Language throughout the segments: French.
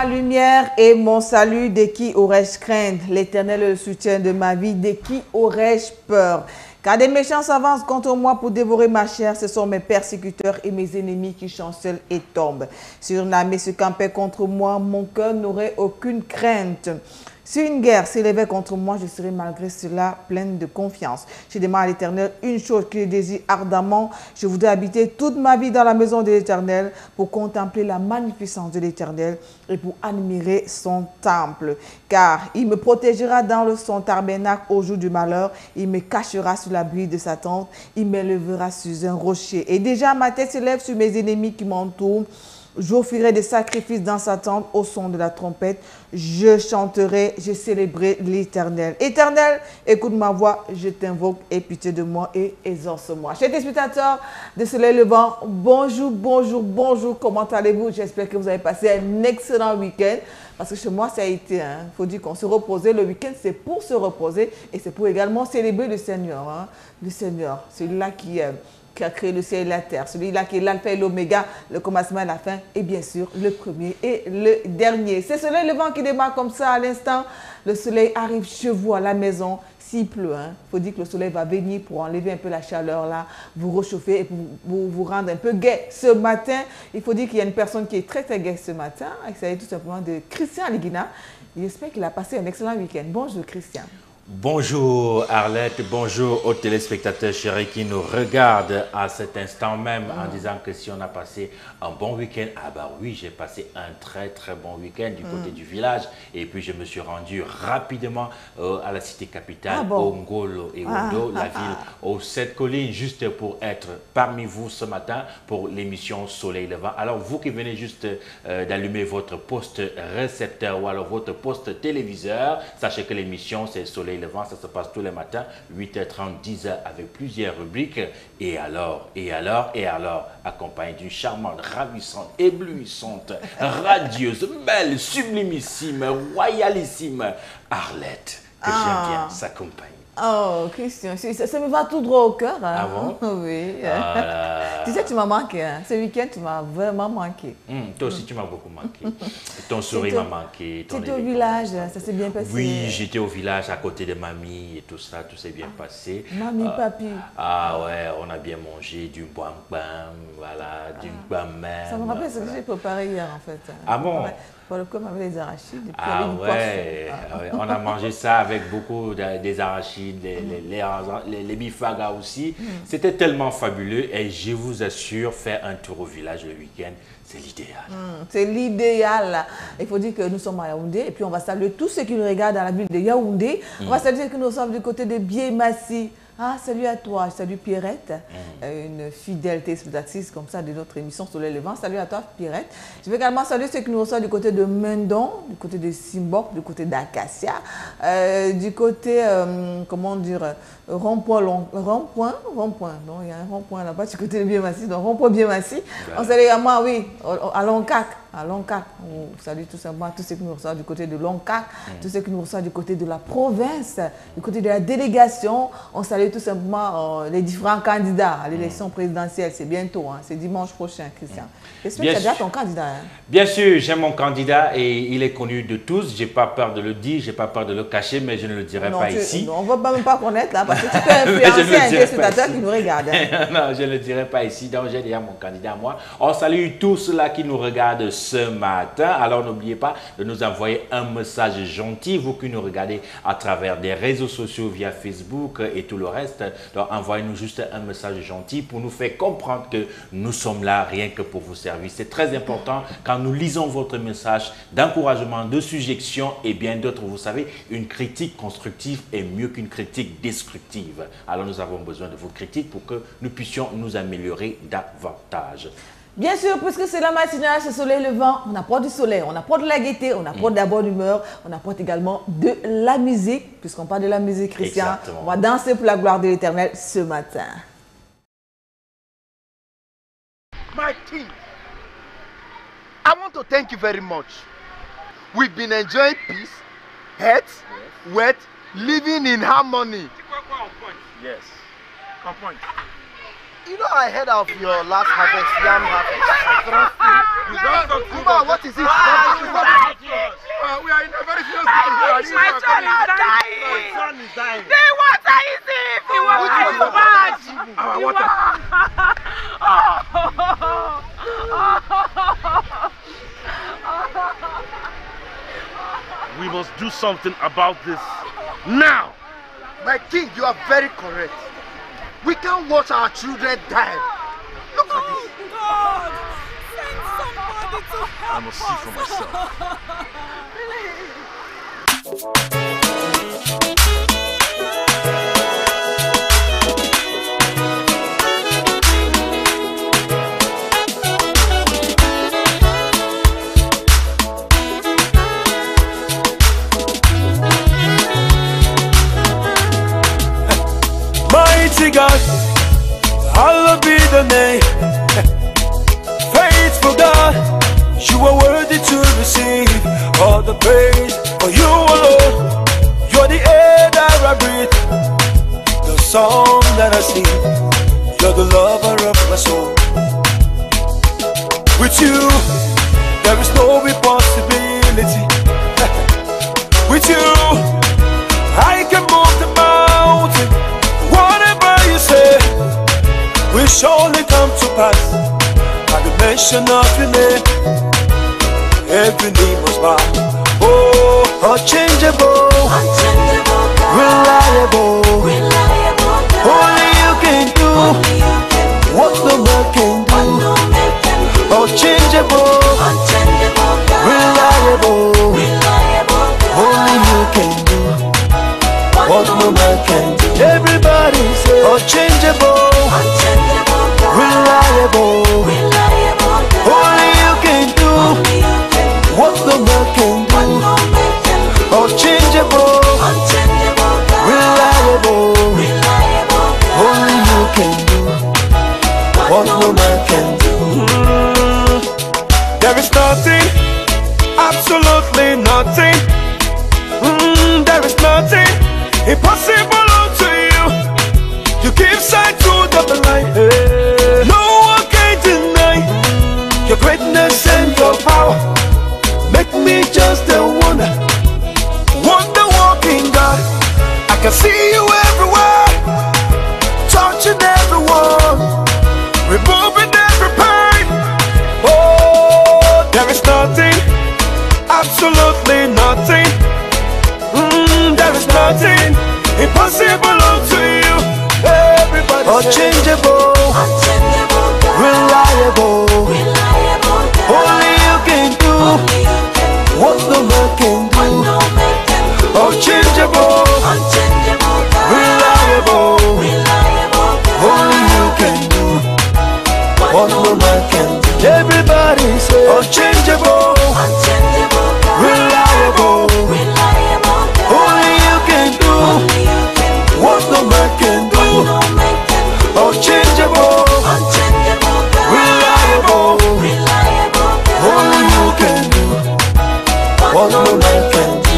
ma lumière et mon salut, de qui aurais-je crainte? L'Éternel est le soutien de ma vie, de qui aurais-je peur? Car des méchants s'avancent contre moi pour dévorer ma chair, ce sont mes persécuteurs et mes ennemis qui chancelent et tombent. Si une armée se campait contre moi, mon cœur n'aurait aucune crainte. Si une guerre s'élevait contre moi, je serais malgré cela pleine de confiance. Je demande à l'Éternel une chose que je désire ardemment. Je voudrais habiter toute ma vie dans la maison de l'Éternel pour contempler la magnificence de l'Éternel et pour admirer son temple. Car il me protégera dans son tabernacle au jour du malheur. Il me cachera sous l'abri de sa tente. Il m'élèvera sur un rocher. Et déjà ma tête s'élève sur mes ennemis qui m'entourent. J'offrirai des sacrifices dans sa tente au son de la trompette. Je chanterai, je célébrerai l'Éternel. Éternel, écoute ma voix, je t'invoque, aie pitié de moi et exauce-moi. Chers téléspectateurs de Soleil Levant, bonjour, bonjour, bonjour. Comment allez-vous? J'espère que vous avez passé un excellent week-end. Parce que chez moi, ça a été, il faut dire qu'on se reposait. Le week-end, c'est pour se reposer et c'est pour également célébrer le Seigneur. Hein. Le Seigneur, celui-là qui a créé le ciel et la terre, celui-là qui est l'alpha et l'oméga, le commencement et la fin, et bien sûr, le premier et le dernier. C'est Soleil Levant qui démarre comme ça à l'instant. Le soleil arrive chez vous à la maison. S'il pleut, il faut dire que le soleil va venir pour enlever un peu la chaleur là, vous réchauffer et pour vous rendre un peu gai. Ce matin, il faut dire qu'il y a une personne qui est très très gaie ce matin. Il s'agit tout simplement de Christian Liguina. J'espère qu'il a passé un excellent week-end. Bonjour Christian. Bonjour Arlette, bonjour aux téléspectateurs chéris qui nous regardent à cet instant même en disant que si on a passé un bon week-end, ah bah oui, j'ai passé un très très bon week-end du côté du village et puis je me suis rendu rapidement à la cité capitale, au Ngolo et Ondo, la ville aux 7 collines, juste pour être parmi vous ce matin pour l'émission Soleil Levant. Alors vous qui venez juste d'allumer votre poste récepteur ou alors votre poste téléviseur, sachez que l'émission c'est Soleil Levant, ça se passe tous les matins, 8h30, 10h, avec plusieurs rubriques. Et alors, accompagné d'une charmante, ravissante, éblouissante, radieuse, belle, sublimissime, royalissime Arlette, que j'aime bien s'accompagner. Oh, Christian, ça me va tout droit au cœur. Hein? Ah bon? Oui. Tu sais, tu m'as manqué. Hein? Ce week-end, tu m'as vraiment manqué. Toi aussi, tu m'as beaucoup manqué. Ton sourire m'a manqué. Tu étais au village, ça s'est bien passé? Oui, j'étais au village à côté de mamie et tout ça, tout s'est bien passé. Mamie, papi. Ah ouais, on a bien mangé du bam-bam, voilà, du bam-même. Ça me rappelle ce que j'ai préparé hier, en fait. Ah bon? Pour le coup, on avait les arachides. Et puis ah ouais, on a mangé ça avec beaucoup des arachides, les bifagas aussi. C'était tellement fabuleux et je vous assure, faire un tour au village le week-end, c'est l'idéal. C'est l'idéal. Il faut dire que nous sommes à Yaoundé et puis on va saluer tous ceux qui nous regardent dans la ville de Yaoundé. On va saluer ceux qui nous sommes du côté de Biémassi. Ah, salut à toi, salut Pierrette, une fidèle téléspectatrice comme ça de notre émission Soleil Levant. Salut à toi Pierrette. Je vais également saluer ceux qui nous reçoivent du côté de Mendon, du côté de Simbok, du côté d'Acacia, du côté, comment dire, rond-point, non, il y a un rond-point là-bas du côté de Biémassi, donc rond-point Biémassi. On salue également, oui, à Loncac. À Loncac, on salue tout simplement tous ceux qui nous reçoivent du côté de Loncac, tous ceux qui nous reçoivent du côté de la province, du côté de la délégation. On salue tout simplement les différents candidats à l'élection présidentielle. C'est bientôt, hein, c'est dimanche prochain, Christian. J'espère que tu as déjà ton candidat. Hein? Bien sûr, j'ai mon candidat et il est connu de tous. Je n'ai pas peur de le dire, je n'ai pas peur de le cacher, mais je ne le dirai pas ici. Non, on ne va même pas connaître là, parce que tu peux influencer un téléspectateur qui nous regarde. Hein. Non, je ne le dirai pas ici, donc j'ai déjà mon candidat à moi. On salue tous ceux-là qui nous regardent ce matin. Alors n'oubliez pas de nous envoyer un message gentil, vous qui nous regardez à travers des réseaux sociaux via Facebook et tout le reste. Donc envoyez-nous juste un message gentil pour nous faire comprendre que nous sommes là rien que pour vous servir. C'est très important quand nous lisons votre message d'encouragement, de suggestion et bien d'autres. Vous savez, une critique constructive est mieux qu'une critique destructive. Alors nous avons besoin de vos critiques pour que nous puissions nous améliorer davantage. Bien sûr, puisque c'est la matinale, c'est Soleil Levant, on apporte du soleil, on apporte de la gaieté, on apporte de la bonne humeur, on apporte également de la musique, puisqu'on parle de la musique, Christian. Exactement. On va danser pour la gloire de l'Éternel ce matin. My king, I want to thank you very much. We've been enjoying peace, health, wealth, living in harmony. Yes, on point. You know I heard of your last harvest, yam harvest. Kuma, what is it? We are in a very serious situation. My son is dying. My son is dying. The water is deep. The water is bad. Our water. We must do something about this now. My king, you are very correct. We can't watch our children die. Look at this. God, send somebody to help I must see for myself. Mighty God, hallowed be the name. Faithful God, you are worthy to receive all the praise. For you alone, you're the air that I breathe, the song that I sing. You're the lover of my soul. With you, there is no impossibility. With you, I can move the mountain. Whatever you say will surely come to pass. At the mention of your name, every knee must bow. Oh, unchangeable, reliable, only you can do what no man can do. Unchangeable, reliable, only you can do what no man can do. Everybody say unchangeable, reliable, only you can do what no man can do. Unchangeable, reliable, only you can do what no man can do. There is nothing, absolutely nothing. There is nothing impossible unto you. You give sight to the blind. No one can deny your greatness and your power. Make me just a wonder walking God. I can see you everywhere, touching everyone, removing every pain. Oh, there is nothing, absolutely nothing. There is nothing impossible unto you. Everybody unchangeable, reliable, only you can do what no man can do. Unchangeable, reliable, only you can do what no man can do. Everybody say unchangeable, reliable, only you can do what no man can do. Unchangeable, reliable, only you can do what no man can do.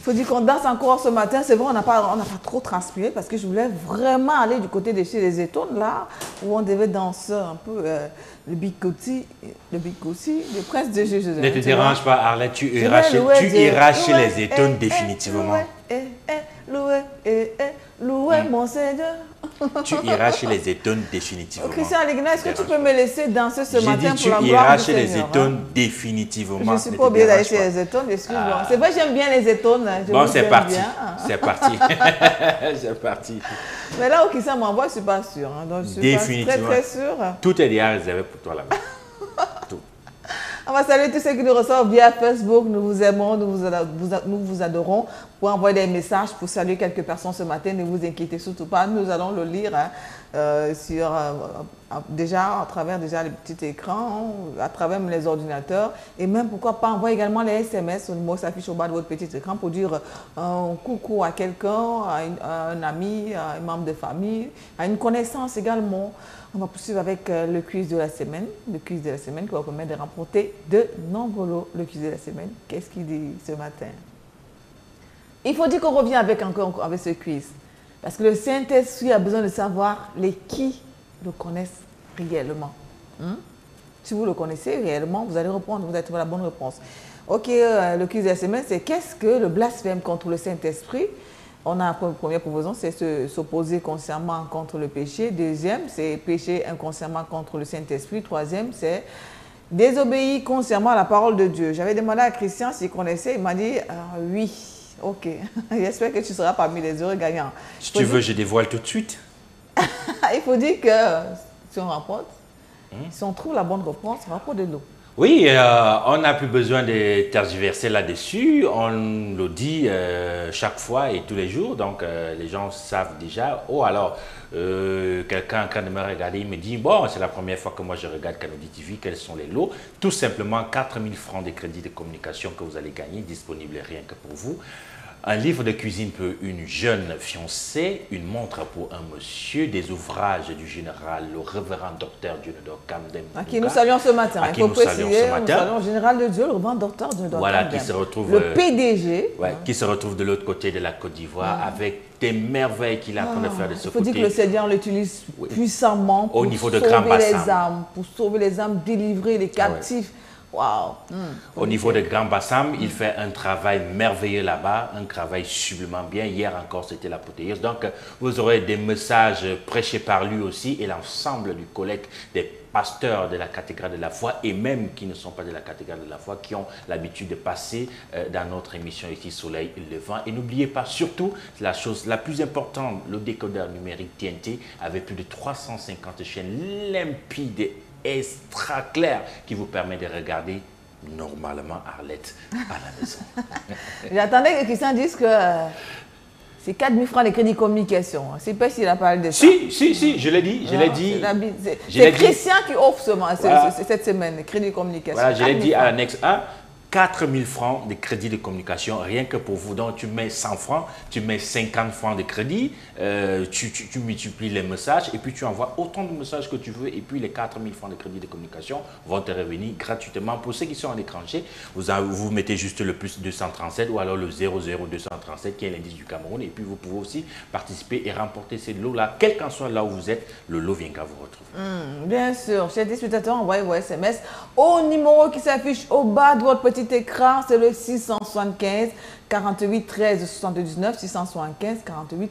faut dire qu'on danse encore ce matin. C'est vrai, on n'a pas trop transpiré parce que je voulais vraiment aller du côté de chez les étones, là, où on devait danser un peu le Bigoti, le prince de Jésus. Ne te dérange pas, Arlette, tu iras chez les étones définitivement. Loué, mon Seigneur. Tu iras chez les étones définitivement. Christian Aligna, est-ce que tu peux me laisser danser ce matin dit, pour la gloire du Seigneur? Tu iras chez les étones définitivement. Je ne suis pas obligée d'aller chez les étones, excuse-moi. C'est vrai, j'aime bien les étones. Bon, c'est parti. C'est parti. C'est parti. Mais là où Christian m'envoie, je ne suis pas sûre. Hein. Donc, je suis pas très sûre. Tout est déjà réservé pour toi là-bas. Tout. On va saluer tous ceux qui nous reçoivent via Facebook. Nous vous aimons, nous vous adorons. Pour envoyer des messages, pour saluer quelques personnes ce matin, ne vous inquiétez surtout pas. Nous allons le lire déjà à travers les petits écrans, à travers les ordinateurs. Et même, pourquoi pas, envoyer également les SMS. Le mot s'affiche au bas de votre petit écran pour dire un coucou à quelqu'un, à un ami, à un membre de famille, à une connaissance également. On va poursuivre avec le quiz de la semaine. Le quiz de la semaine qui va vous permettre de remporter de nombreux lots. Le quiz de la semaine, qu'est-ce qu'il dit ce matin? Il faut dire qu'on revient avec ce quiz. Parce que le Saint-Esprit a besoin de savoir qui le connaissent réellement. Si vous le connaissez réellement, vous allez répondre, vous allez trouver la bonne réponse. Ok, le quiz de la semaine, c'est qu'est-ce que le blasphème contre le Saint-Esprit? On a une première proposition, c'est s'opposer consciemment contre le péché. Deuxième, c'est pécher inconsciemment contre le Saint-Esprit. Troisième, c'est désobéir consciemment à la parole de Dieu. J'avais demandé à Christian s'il connaissait, il m'a dit oui. Ok, j'espère que tu seras parmi les heureux gagnants. Si tu veux, je dévoile tout de suite. Il faut dire que si on rapporte, si on trouve la bonne réponse, on rapporte de l'eau. Oui, on n'a plus besoin de tergiverser là-dessus. On le dit chaque fois et tous les jours. Donc, les gens savent déjà. Oh, alors, quelqu'un en train de me regarder, il me dit, bon, c'est la première fois que moi je regarde Canody TV, quels sont les lots? Tout simplement 4 000 francs de crédit de communication que vous allez gagner, disponible rien que pour vous. Un livre de cuisine pour une jeune fiancée, une montre pour un monsieur, des ouvrages du général, le révérend docteur Dionodore Kamdem. À qui nous saluons ce matin. À qui nous saluons ce matin. Nous saluons le général de Dieu, le révérend docteur Dionodore Voilà, Kamdem. qui se retrouve... Le PDG. Ouais, qui se retrouve de l'autre côté de la Côte d'Ivoire avec des merveilles qu'il a en train de faire de ce côté. Il faut dire que le Seigneur l'utilise puissamment pour au niveau de Grand Bassam. Pour sauver les âmes, délivrer les captifs. Wow. Au niveau de Grand Bassam, il fait un travail merveilleux là-bas, un travail sublimement bien. Hier encore, c'était l'apothéose. Donc, vous aurez des messages prêchés par lui aussi et l'ensemble du collègue des pasteurs de la cathédrale de la foi et même qui ne sont pas de la cathédrale de la foi, qui ont l'habitude de passer dans notre émission ici Soleil Levant. Et n'oubliez pas, surtout, la chose la plus importante, le décodeur numérique TNT avec plus de 350 chaînes limpides et extra clair qui vous permet de regarder normalement Arlette à la maison. J'attendais que Christian dise que c'est 4 000 francs de crédit communication. Je ne sais pas s'il a parlé de ça. Si, je l'ai dit. C'est Christian qui offre cette semaine, crédit communication. Voilà, je l'ai dit à l'annexe 1. 4 000 francs de crédit de communication, rien que pour vous. Donc, tu mets 100 francs, tu mets 50 francs de crédit, tu multiplies les messages et puis tu envoies autant de messages que tu veux. Et puis, les 4 000 francs de crédit de communication vont te revenir gratuitement. Pour ceux qui sont à l'étranger, vous mettez juste le plus 237 ou alors le 00237 qui est l'indice du Cameroun. Et puis, vous pouvez aussi participer et remporter ces lots-là. Quel qu'en soit là où vous êtes, le lot viendra vous retrouver. Bien sûr. Chers téléspectateurs, envoyez vos SMS au numéro qui s'affiche au bas de votre petit écran, c'est le 675 48 13 79, 675 48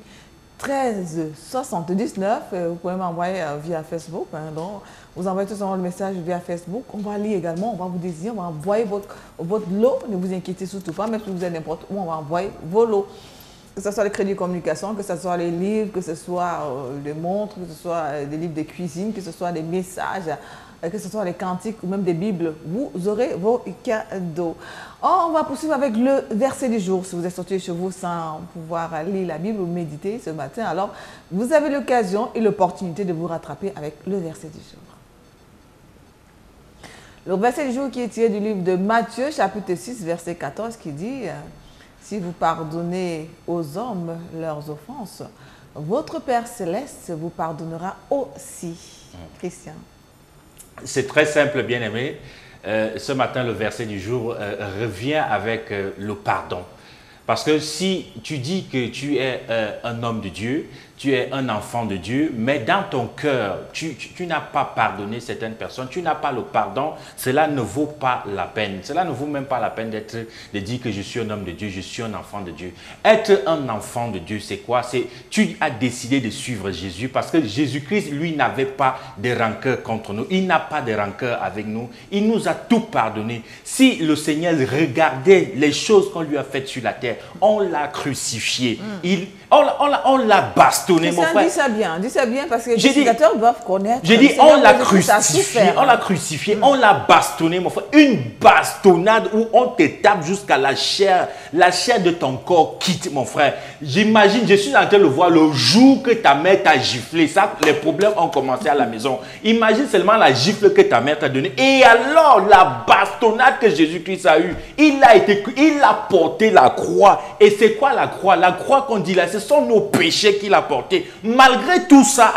13 79. Vous pouvez m'envoyer via Facebook. Donc, vous envoyez tout simplement le message via Facebook. On va lire également, on va vous désigner, on va envoyer votre lot. Ne vous inquiétez surtout pas, même si vous êtes n'importe où, on va envoyer vos lots. Que ce soit les crédits de communication, que ce soit les livres, que ce soit des montres, que ce soit des livres de cuisine, que ce soit des messages, que ce soit les cantiques ou même des bibles, vous aurez vos cadeaux. On va poursuivre avec le verset du jour. Si vous êtes sorti chez vous sans pouvoir lire la Bible ou méditer ce matin, alors vous avez l'occasion et l'opportunité de vous rattraper avec le verset du jour. Le verset du jour qui est tiré du livre de Matthieu, chapitre 6, verset 14, qui dit « Si vous pardonnez aux hommes leurs offenses, votre Père Céleste vous pardonnera aussi. » Christian. C'est très simple, bien-aimé. Ce matin, le verset du jour revient avec le pardon. Parce que si tu dis que tu es un homme de Dieu, tu es un enfant de Dieu, mais dans ton cœur, tu n'as pas pardonné certaines personnes, tu n'as pas le pardon, cela ne vaut pas la peine. Cela ne vaut même pas la peine de dire que je suis un homme de Dieu, je suis un enfant de Dieu. Être un enfant de Dieu, c'est quoi? C'est tu as décidé de suivre Jésus parce que Jésus-Christ, lui, n'avait pas de rancœur contre nous. Il n'a pas de rancœur avec nous. Il nous a tout pardonné. Si le Seigneur regardait les choses qu'on lui a faites sur la terre, on l'a crucifié. On l'a bastonné, mon frère. Dis ça bien parce que les spectateurs doivent connaître. J'ai dit, on l'a crucifié, on l'a bastonné, mon frère. Une bastonnade où on te tape jusqu'à la chair de ton corps quitte, mon frère. J'imagine, je suis en train de voir le jour que ta mère t'a giflé. Ça, les problèmes ont commencé à la maison. Imagine seulement la gifle que ta mère t'a donnée. Et alors, la bastonnade que Jésus-Christ a eue, il a porté la croix. Et c'est quoi la croix? La croix qu'on dit là, ce sont nos péchés qu'il a portés. Malgré tout ça,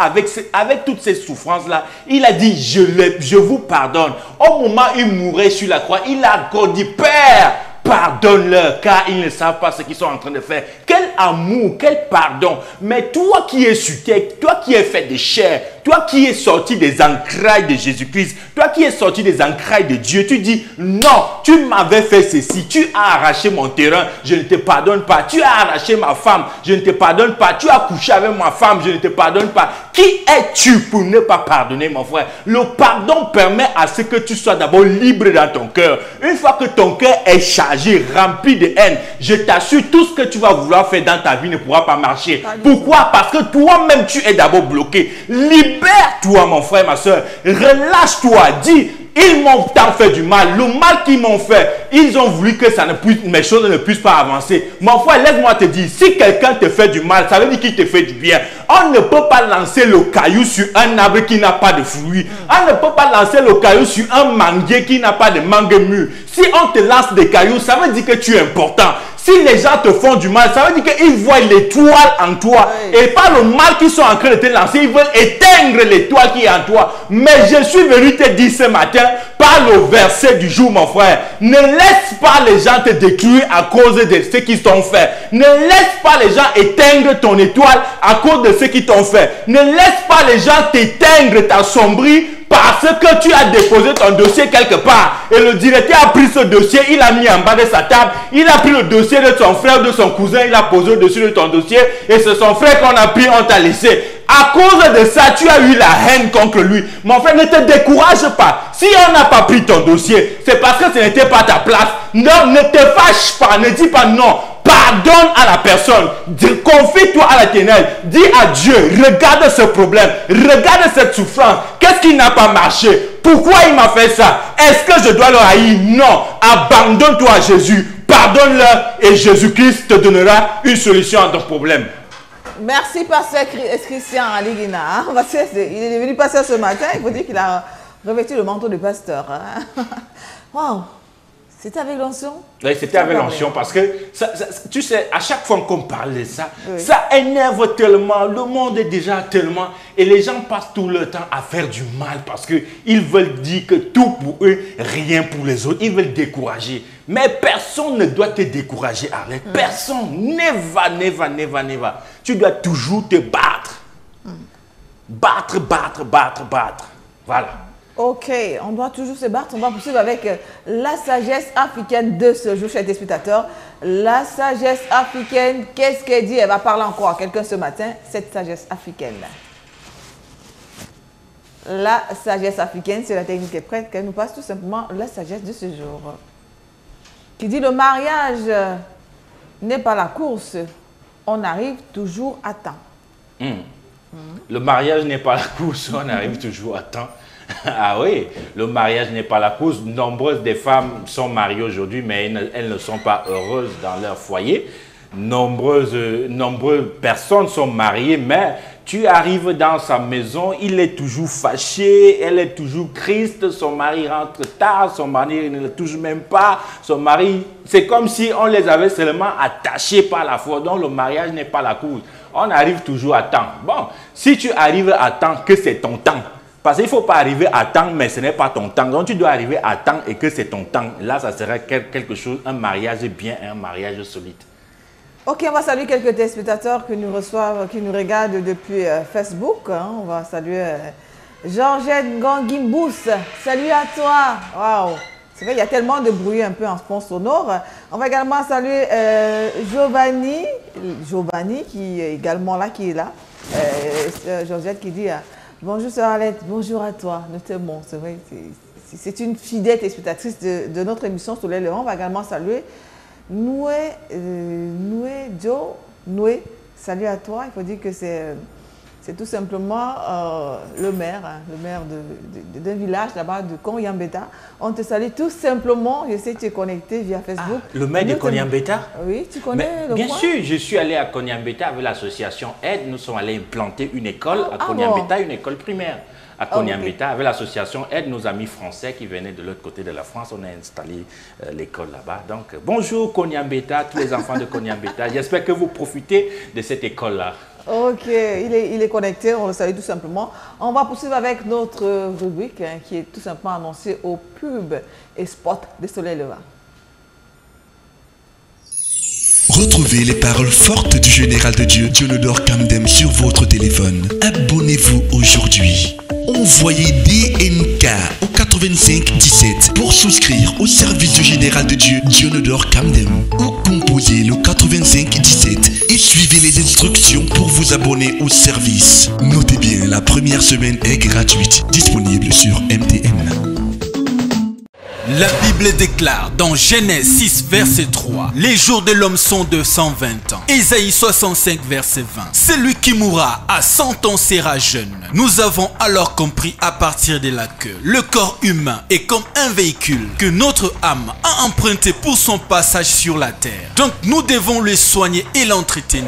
avec toutes ces souffrances-là, il a dit, je vous pardonne. Au moment où il mourait sur la croix, il a encore dit, Père, pardonne-leur, car ils ne savent pas ce qu'ils sont en train de faire. Quel amour, quel pardon. Mais toi qui es sur terre, toi qui es fait de chair, toi qui es sorti des entrailles de Jésus-Christ, toi qui es sorti des entrailles de Dieu, tu dis, non, tu m'avais fait ceci, tu as arraché mon terrain, je ne te pardonne pas. Tu as arraché ma femme, je ne te pardonne pas. Tu as couché avec ma femme, je ne te pardonne pas. Qui es-tu pour ne pas pardonner, mon frère? Le pardon permet à ce que tu sois d'abord libre dans ton cœur. Une fois que ton cœur est chargé, rempli de haine, je t'assure, tout ce que tu vas vouloir faire dans ta vie ne pourra pas marcher. Pourquoi? Parce que toi-même, tu es d'abord bloqué. Libère-toi, mon frère, ma soeur. Relâche-toi. Dis, ils m'ont tant fait du mal. Le mal qu'ils m'ont fait, ils ont voulu que mes choses ne puissent pas avancer. Mon frère, laisse-moi te dire, si quelqu'un te fait du mal, ça veut dire qu'il te fait du bien. On ne peut pas lancer le caillou sur un arbre qui n'a pas de fruits. On ne peut pas lancer le caillou sur un manguier qui n'a pas de mangue mûr. Si on te lance des cailloux, ça veut dire que tu es important. Si les gens te font du mal, ça veut dire qu'ils voient l'étoile en toi. Oui. Et pas le mal qu'ils sont en train de te lancer, ils veulent éteindre l'étoile qui est en toi. Mais je suis venu te dire ce matin, par le verset du jour, mon frère, ne laisse pas les gens te détruire à cause de ce qu'ils t'ont fait. Ne laisse pas les gens éteindre ton étoile à cause de ce qu'ils t'ont fait. Ne laisse pas les gens t'éteindre, t'assombrir, parce que tu as déposé ton dossier quelque part. Et le directeur a pris ce dossier, il l'a mis en bas de sa table. Il a pris le dossier de son frère, de son cousin, il l'a posé au-dessus de ton dossier. Et c'est son frère qu'on a pris, on t'a laissé. À cause de ça, tu as eu la haine contre lui. Mon frère, ne te décourage pas. Si on n'a pas pris ton dossier, c'est parce que ce n'était pas ta place. Non, ne te fâche pas, ne dis pas non. Pardonne à la personne. Confie-toi à la ténèbre. Dis à Dieu, regarde ce problème. Regarde cette souffrance. Qu'est-ce qui n'a pas marché? Pourquoi il m'a fait ça? Est-ce que je dois le haïr? Non. Abandonne-toi à Jésus. Pardonne-leur et Jésus-Christ te donnera une solution à ton problème. Merci, pasteur Christian Aligina. Il est venu passer ce matin. Il faut dire qu'il a revêtu le manteau de pasteur. Waouh! C'était avec l'onction? Oui, c'était avec l'onction parce que, tu sais, à chaque fois qu'on parle de ça, oui, ça énerve tellement, le monde est déjà tellement, et les gens passent tout le temps à faire du mal parce qu'ils veulent dire que tout pour eux, rien pour les autres, ils veulent décourager. Mais personne ne doit te décourager, Arlette. Personne, never. Tu dois toujours te battre. Battre. Voilà. Ok, on doit toujours se battre. On va poursuivre avec la sagesse africaine de ce jour, chers téléspectateurs. La sagesse africaine, qu'est-ce qu'elle dit? Elle va parler encore à quelqu'un ce matin, cette sagesse africaine. La sagesse africaine, c'est la technique est prête, qu'elle nous passe tout simplement la sagesse de ce jour. Qui dit le mariage n'est pas la course, on arrive toujours à temps. Le mariage n'est pas la course, on arrive toujours à temps. Ah oui, le mariage n'est pas la course. Nombreuses des femmes sont mariées aujourd'hui, mais elles ne sont pas heureuses dans leur foyer. Nombreuses personnes sont mariées, mais tu arrives dans sa maison, il est toujours fâché, elle est toujours triste, son mari rentre tard, son mari ne le touche même pas, son mari, c'est comme si on les avait seulement attachés par la foi. Donc le mariage n'est pas la course. On arrive toujours à temps. Bon, si tu arrives à temps, que c'est ton temps. Parce qu'il ne faut pas arriver à temps, mais ce n'est pas ton temps. Donc tu dois arriver à temps et que c'est ton temps. Là, ça serait quelque chose, un mariage bien, un mariage solide. Ok, on va saluer quelques téléspectateurs qui nous reçoivent, qui nous regardent depuis Facebook. Hein. On va saluer Georgette Gangimbous. Salut à toi. Waouh. C'est vrai, il y a tellement de bruit un peu en fond sonore. On va également saluer Giovanni qui est également là, qui est là. Georgette qui dit bonjour sœur Arlette, bonjour à toi. Nous t'aimons. C'est vrai, c'est une fidèle téléspectatrice de notre émission Soleil Levant. On va également saluer Noué, salut à toi. Il faut dire que c'est tout simplement le maire d'un village là-bas de Konyambeta. On te salue tout simplement. Je sais que tu es connecté via Facebook. Le maire de Konyambeta? Oui, tu connais le bien coin? sûr, je suis allé à Konyambeta avec l'association Aide. Nous sommes allés implanter une école à Konyambeta, bon. Une école primaire. À Konyambeta, avec l'association Aide, nos amis français qui venaient de l'autre côté de la France, on a installé l'école là-bas. Donc, bonjour Konyambeta, tous les enfants de Konyambeta. J'espère que vous profitez de cette école-là. Ok, il est connecté, on le salue tout simplement. On va poursuivre avec notre rubrique qui est tout simplement annoncée au pub et spot de Soleil Levant. Retrouvez les paroles fortes du général de Dieu, Dionodore Kamdem, sur votre téléphone. Abonnez-vous aujourd'hui. Envoyez DNK au 8517 pour souscrire au service du général de Dieu, Dionodore Kamdem. Ou composez le 8517 et suivez les instructions pour vous abonner au service. Notez bien, la première semaine est gratuite, disponible sur MTN. La Bible déclare dans Genèse 6 verset 3, les jours de l'homme sont de 120 ans. Ésaïe 65 verset 20, celui qui mourra à 100 ans sera jeune. Nous avons alors compris à partir de là que le corps humain est comme un véhicule que notre âme a emprunté pour son passage sur la terre. Donc nous devons le soigner et l'entretenir.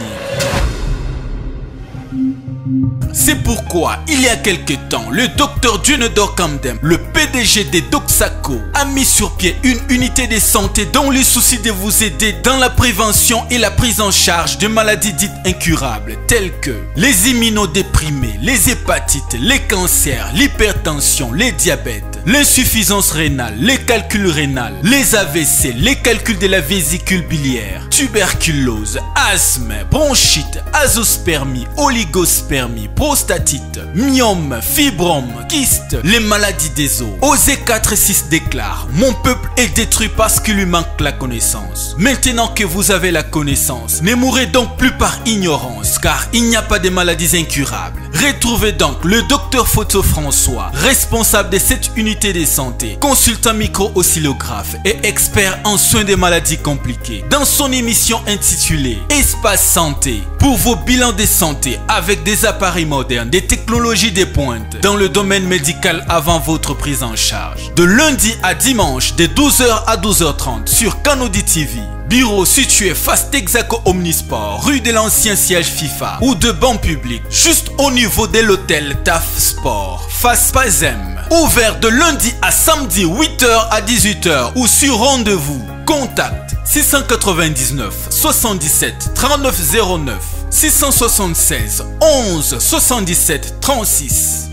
C'est pourquoi, il y a quelque temps, le docteur Dionodore Kamdem, le PDG des Doxaco, a mis sur pied une unité de santé dont le souci de vous aider dans la prévention et la prise en charge de maladies dites incurables, telles que les immunodéprimés, les hépatites, les cancers, l'hypertension, les diabètes, l'insuffisance rénale, les calculs rénals, les AVC, les calculs de la vésicule biliaire, tuberculose, asthme, bronchite, azoospermie, oligospermie, prostatite, myome, fibrome, kyste, les maladies des os. Osée 4.6 déclare: mon peuple est détruit parce qu'il lui manque la connaissance. Maintenant que vous avez la connaissance, ne mourrez donc plus par ignorance, car il n'y a pas de maladies incurables. Retrouvez donc le docteur Photo François, responsable de cette unité de santé, consultant micro-oscillographe et expert en soins des maladies compliquées, dans son émission intitulée Espace Santé, pour vos bilans de santé avec des appareils modernes, des technologies de pointe dans le domaine médical avant votre prise en charge. De lundi à dimanche, de 12h à 12h30 sur Canody TV. Bureau situé face Texaco Omnisport, rue de l'ancien siège FIFA ou de banc public, juste au niveau de l'hôtel TAF Sport, face Pazem. Ouvert de lundi à samedi 8h à 18h ou sur rendez-vous. Contact 699 77 39 09 676 11 77 36.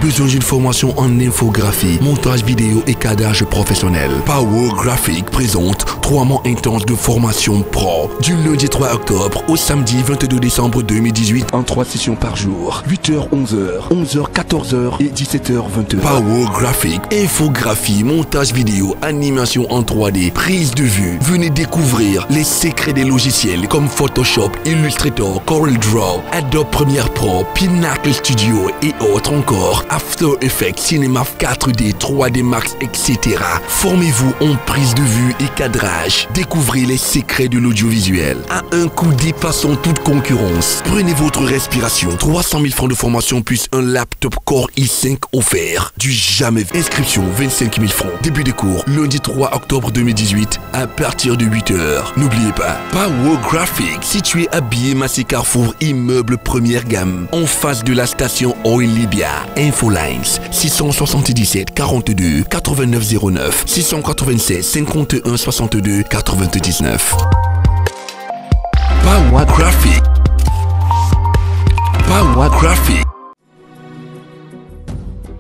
Besoin d'une formation en infographie, montage vidéo et cadrage professionnel. Power Graphic présente 3 mois intenses de formation pro du lundi 3 octobre au samedi 22 décembre 2018 en 3 sessions par jour. 8h, 11h, 11h, 14h et 17h, 20h. Power Graphic, infographie, montage vidéo, animation en 3D, prise de vue. Venez découvrir les secrets des logiciels comme Photoshop, Illustrator, CorelDRAW, Adobe Premiere Pro, Pinnacle Studio et autres encore. After Effects, Cinema 4D, 3D Max, etc. Formez-vous en prise de vue et cadrage. Découvrez les secrets de l'audiovisuel à un coût dépassant toute concurrence. Prenez votre respiration. 300 000 francs de formation plus un laptop Core i5 offert. Du jamais vu. Inscription 25 000 francs. Début des cours lundi 3 octobre 2018 à partir de 8h. N'oubliez pas, Power Graphic, situé à Bié-Massé Carrefour, immeuble première gamme, en face de la station Oil Libya. Infolines 677 42 89 09 696 51 62 99. Power Graphic. Power Graphic.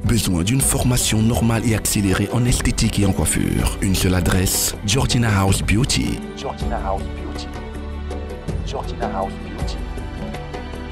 Besoin d'une formation normale et accélérée en esthétique et en coiffure. Une seule adresse, Georgina House Beauty. Georgina House Beauty. Georgina House Beauty.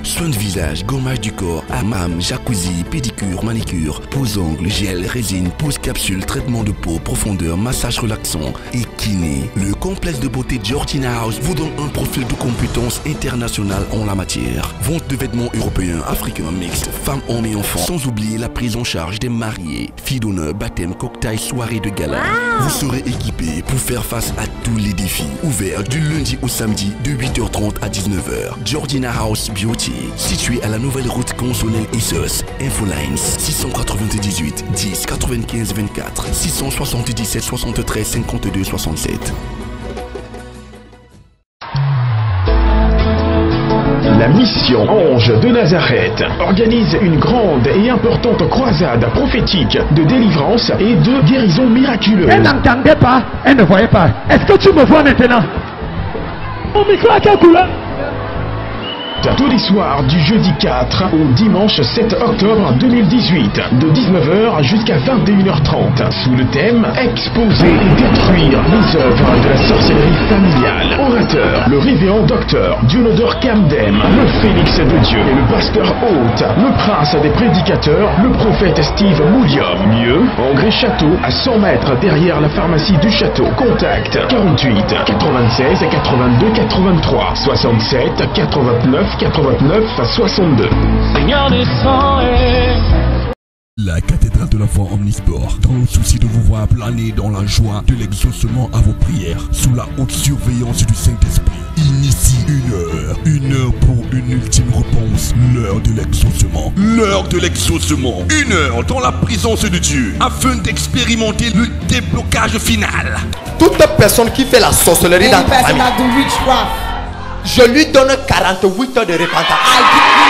Soins de visage, gommage du corps, hammam, jacuzzi, pédicure, manicure, pose ongles, gel, résine, pose capsule, traitement de peau, profondeur, massage relaxant et kiné. Le complexe de beauté Georgina House vous donne un profil de compétence internationale en la matière. Vente de vêtements européens, africains, mixtes, femmes, hommes et enfants. Sans oublier la prise en charge des mariés, filles d'honneur, baptême, cocktail, soirée de gala. Vous serez équipé pour faire face à tous les défis. Ouvert du lundi au samedi de 8h30 à 19h. Georgina House Beauty. Situé à la nouvelle route consonnelle Issos. Infolines 698 10 95 24 677 73 52 67. La mission Ange de Nazareth organise une grande et importante croisade prophétique de délivrance et de guérison miraculeuse. Elle n'entendait pas, elle ne voyait pas. Est-ce que tu me vois maintenant? Mon micro à quelle couleur? Tous les soirs du jeudi 4 au dimanche 7 octobre 2018 de 19h jusqu'à 21h30 sous le thème Exposer et détruire les œuvres de la sorcellerie familiale. Orateur, le révérend docteur Dionodore Kamdem, le Phénix de Dieu et le pasteur Hôte, le prince des prédicateurs, le prophète Steve Moulium. Lieu, Angré Château, à 100 mètres derrière la pharmacie du château. Contact 48 96 82 83 67 89 89 62. Seigneur descend La cathédrale de la foi Omnisport, dans le souci de vous voir planer dans la joie de l'exaucement à vos prières, sous la haute surveillance du Saint-Esprit, initie une heure pour une ultime réponse, l'heure de l'exaucement. L'heure de l'exaucement, 1 heure dans la présence de Dieu, afin d'expérimenter le déblocage final. Toute personne qui fait la sorcellerie dans ta famille, je lui donne 48 heures de repentance.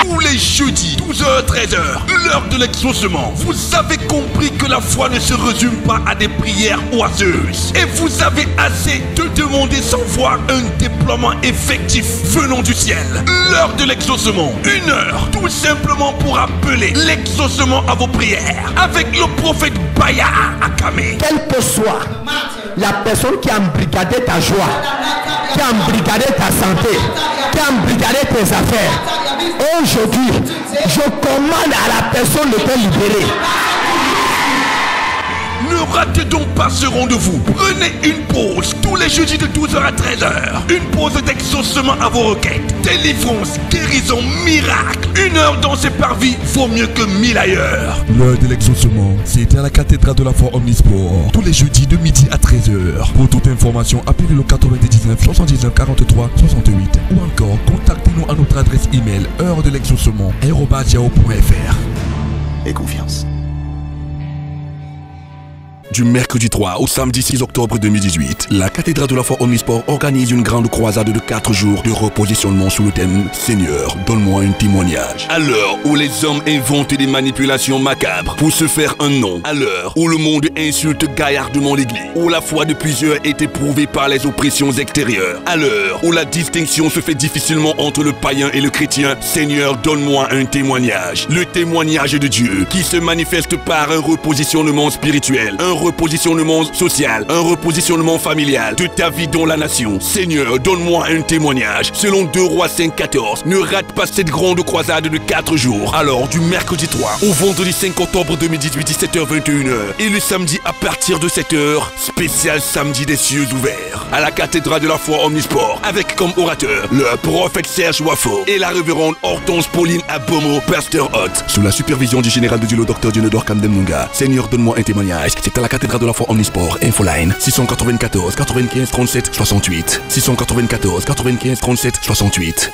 Tous les jeudis, 12h, 13h, l'heure de l'exaucement. Vous avez compris que la foi ne se résume pas à des prières oiseuses. Et vous avez assez de demander sans voir un déploiement effectif venant du ciel. L'heure de l'exaucement. 1 heure, tout simplement pour appeler l'exaucement à vos prières. Avec le prophète Baya Akame. Quelle que soit la personne qui a embrigadé ta joie, qui a embrigadé ta santé, qui a embrigadé tes affaires, aujourd'hui, je commande à la personne de te libérer. Ne ratez donc pas ce rendez-vous. Prenez une pause tous les jeudis de 12h à 13h. Une pause d'exaucement à vos requêtes. Délivrance, guérison, miracle. 1 heure dans ces parvis vaut mieux que 1000 ailleurs. L'heure de l'exaucement, c'est à la cathédrale de la foi Omnisport. Tous les jeudis de midi à 13h. Pour toute information, appelez le 99 79 43 68. Ou encore, contactez-nous à notre adresse email heure-de-l'exaucement@yahoo.fr. Et confiance. Du mercredi 3 au samedi 6 octobre 2018, la cathédrale de la foi Omnisport organise une grande croisade de 4 jours de repositionnement sous le thème « Seigneur, donne-moi un témoignage ». À l'heure où les hommes inventent des manipulations macabres pour se faire un nom, à l'heure où le monde insulte gaillardement l'Église, où la foi de plusieurs est éprouvée par les oppressions extérieures, à l'heure où la distinction se fait difficilement entre le païen et le chrétien, Seigneur, donne-moi un témoignage. Le témoignage de Dieu qui se manifeste par un repositionnement spirituel, un repositionnement social, un repositionnement familial de ta vie dans la nation. Seigneur, donne-moi un témoignage. Selon 2 Rois 5:14, ne rate pas cette grande croisade de 4 jours. Alors, du mercredi 3 au vendredi 5 octobre 2018, 17h-21h, et le samedi à partir de 7h, spécial samedi des cieux ouverts, à la cathédrale de la foi Omnisport, avec comme orateur le prophète Serge Wafo et la révérende Hortense Pauline Abomo, pasteur hôte, sous la supervision du général de Dieu, le docteur Dionodore Kamdem Munga. Seigneur, donne-moi un témoignage. C'est à la cathédrale de la foi Omnisport. Infoline 694 95 37 68 694 95 37 68.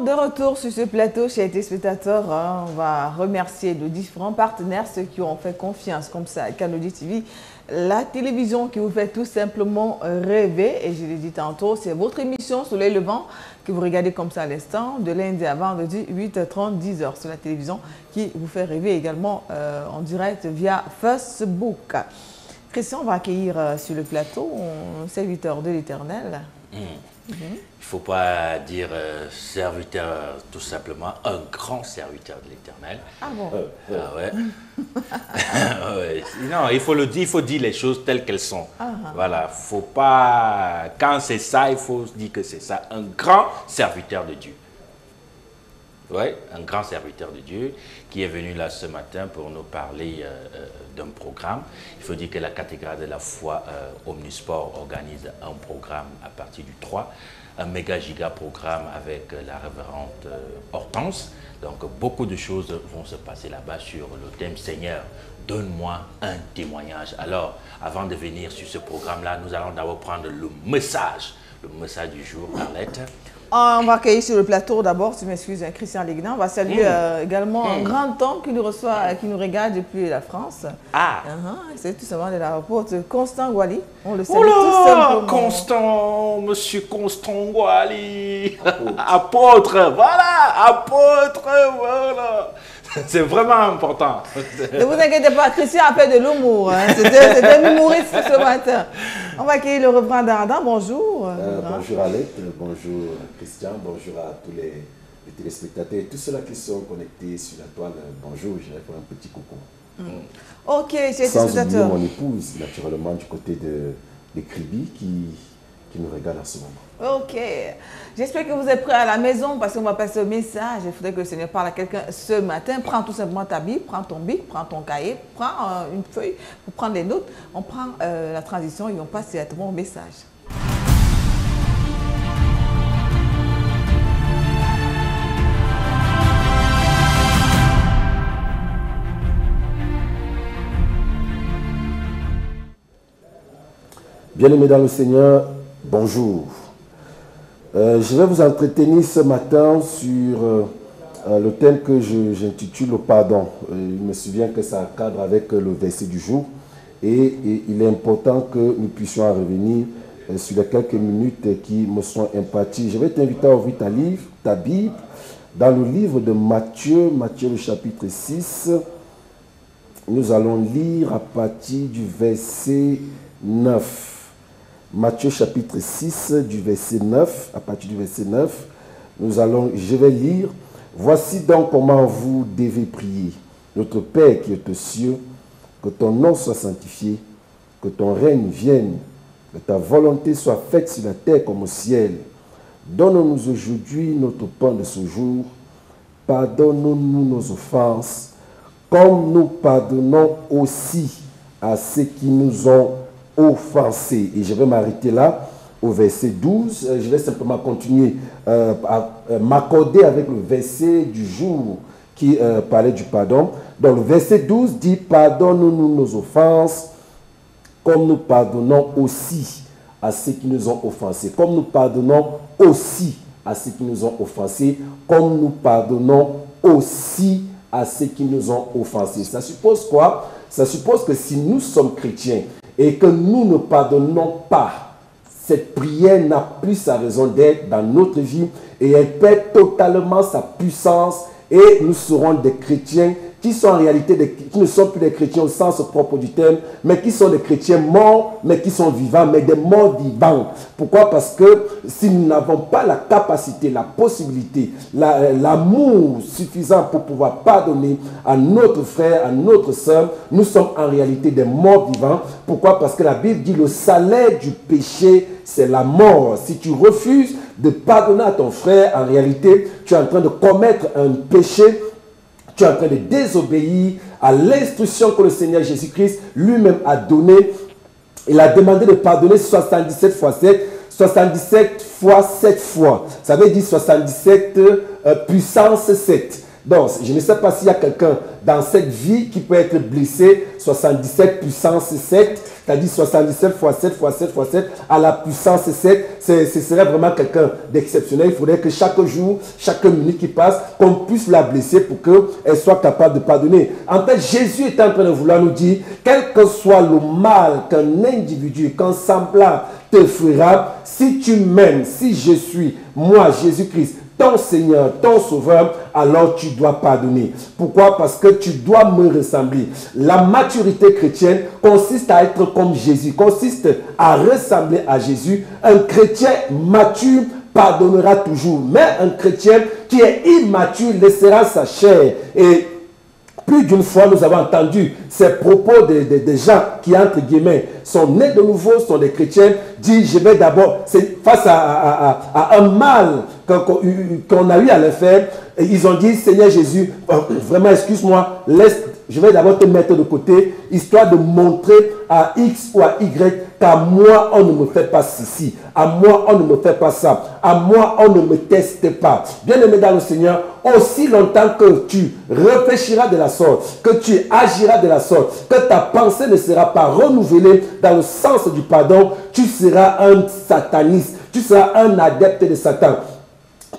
De retour sur ce plateau, chers téléspectateurs, on va remercier nos différents partenaires, ceux qui ont fait confiance comme ça à Canody TV, la télévision qui vous fait tout simplement rêver. Et je l'ai dit tantôt, c'est votre émission Soleil Levant que vous regardez comme ça à l'instant, de lundi à vendredi, 8h30, 10h sur la télévision qui vous fait rêver également en direct via Facebook. Christian, on va accueillir sur le plateau un serviteur de l'Éternel. Il ne faut pas dire serviteur, tout simplement, un grand serviteur de l'Éternel. Ah bon? Ah ouais. Ouais. Non, il faut dire les choses telles qu'elles sont. Voilà, faut pas... Quand c'est ça, il faut dire que c'est ça. Un grand serviteur de Dieu. Oui, un grand serviteur de Dieu qui est venu là ce matin pour nous parler d'un programme. Il faut dire que la cathédrale de la foi Omnisport organise un programme à partir du 3, un méga giga programme avec la révérende Hortense. Donc beaucoup de choses vont se passer là-bas sur le thème Seigneur, donne-moi un témoignage. Alors, avant de venir sur ce programme-là, nous allons d'abord prendre le message du jour, Arlette. On va accueillir sur le plateau d'abord, tu m'excuses, Christian Legnan. On va saluer également un grand homme qui nous reçoit, qui nous regarde depuis la France. C'est tout simplement de l'aéroport Constant Gwali. On le salue tout simplement. Constant, monsieur Constant Gwali. Apôtre, voilà, apôtre, voilà. C'est vraiment important. Ne vous inquiétez pas, Christian a fait de l'humour. Hein. C'est un humoriste ce matin. On va accueillir le reverend Dardan. Bonjour. Bonjour Alette, bonjour Christian, bonjour à tous les téléspectateurs et tous ceux-là qui sont connectés sur la toile. Bonjour, je vais faire un petit coucou. Ok, chers sans oublier téléspectateurs. mon épouse, naturellement, du côté de Kribi qui nous regarde en ce moment. Ok. J'espère que vous êtes prêts à la maison parce qu'on va passer au message. Il faudrait que le Seigneur parle à quelqu'un ce matin. Prends tout simplement ta Bible, prends ton bic, prends ton cahier, prends une feuille pour prendre les notes. On prend la transition et on passe directement au message. Bien-aimés dans le Seigneur, bonjour. Je vais vous entretenir ce matin sur le thème que j'intitule le pardon. Il me souvient que ça cadre avec le verset du jour et il est important que nous puissions revenir sur les quelques minutes qui me sont imparties. Je vais t'inviter à ouvrir ta Bible, dans le livre de Matthieu, le chapitre 6. Nous allons lire à partir du verset 9. Matthieu chapitre 6 du verset 9, à partir du verset 9, je vais lire. Voici donc comment vous devez prier. Notre Père qui est aux cieux, que ton nom soit sanctifié, que ton règne vienne, que ta volonté soit faite sur la terre comme au ciel. Donne-nous aujourd'hui notre pain de ce jour. Pardonne-nous nos offenses, comme nous pardonnons aussi à ceux qui nous ont offensés. Et je vais m'arrêter là au verset 12. Je vais simplement continuer à m'accorder avec le verset du jour qui parlait du pardon. Donc le verset 12 dit: pardonne-nous nos offenses comme nous pardonnons aussi à ceux qui nous ont offensés. Comme nous pardonnons aussi à ceux qui nous ont offensés. Comme nous pardonnons aussi à ceux qui nous ont offensés. Ça suppose quoi? Ça suppose que si nous sommes chrétiens et que nous ne pardonnons pas, cette prière n'a plus sa raison d'être dans notre vie et elle perd totalement sa puissance et nous serons des chrétiens qui sont en réalité, qui ne sont plus des chrétiens au sens propre du terme, mais qui sont des chrétiens morts, mais qui sont vivants, mais des morts vivants. Pourquoi? Parce que si nous n'avons pas la capacité, la possibilité, l'amour suffisant pour pouvoir pardonner à notre frère, à notre soeur, nous sommes en réalité des morts vivants. Pourquoi? Parce que la Bible dit le salaire du péché, c'est la mort. Si tu refuses de pardonner à ton frère, en réalité, tu es en train de commettre un péché. Tu es en train de désobéir à l'instruction que le Seigneur Jésus-Christ lui-même a donnée. Il a demandé de pardonner 77 fois 7, 77 fois 7 fois. Ça veut dire 77 puissance 7. Donc, je ne sais pas s'il y a quelqu'un dans cette vie qui peut être blessé 77 puissance 7, c'est-à-dire 77 fois 7 fois 7 fois 7 à la puissance 7. Ce serait vraiment quelqu'un d'exceptionnel. Il faudrait que chaque jour, chaque minute qui passe, qu'on puisse la blesser pour qu'elle soit capable de pardonner. En fait, Jésus est en train de vouloir nous dire, quel que soit le mal qu'un individu, qu'un semblable te fera, si tu m'aimes, si je suis, moi, Jésus-Christ, ton Seigneur, ton Sauveur, alors tu dois pardonner. Pourquoi? Parce que tu dois me ressembler. La maturité chrétienne consiste à être comme Jésus, consiste à ressembler à Jésus. Un chrétien mature pardonnera toujours, mais un chrétien qui est immature laissera sa chair. Et plus d'une fois, nous avons entendu ces propos des gens qui, entre guillemets, sont nés de nouveau, sont des chrétiens, disent, je vais d'abord, face à un mal qu'on a eu à le faire, et ils ont dit, Seigneur Jésus, vraiment, excuse-moi, je vais d'abord te mettre de côté, histoire de montrer à X ou à Y qu'à moi, on ne me fait pas ceci, à moi, on ne me fait pas ça, à moi, on ne me teste pas. Bien-aimé dans le Seigneur, aussi longtemps que tu réfléchiras de la sorte, que tu agiras de la sorte, que ta pensée ne sera pas renouvelée dans le sens du pardon, tu seras un sataniste, tu seras un adepte de Satan.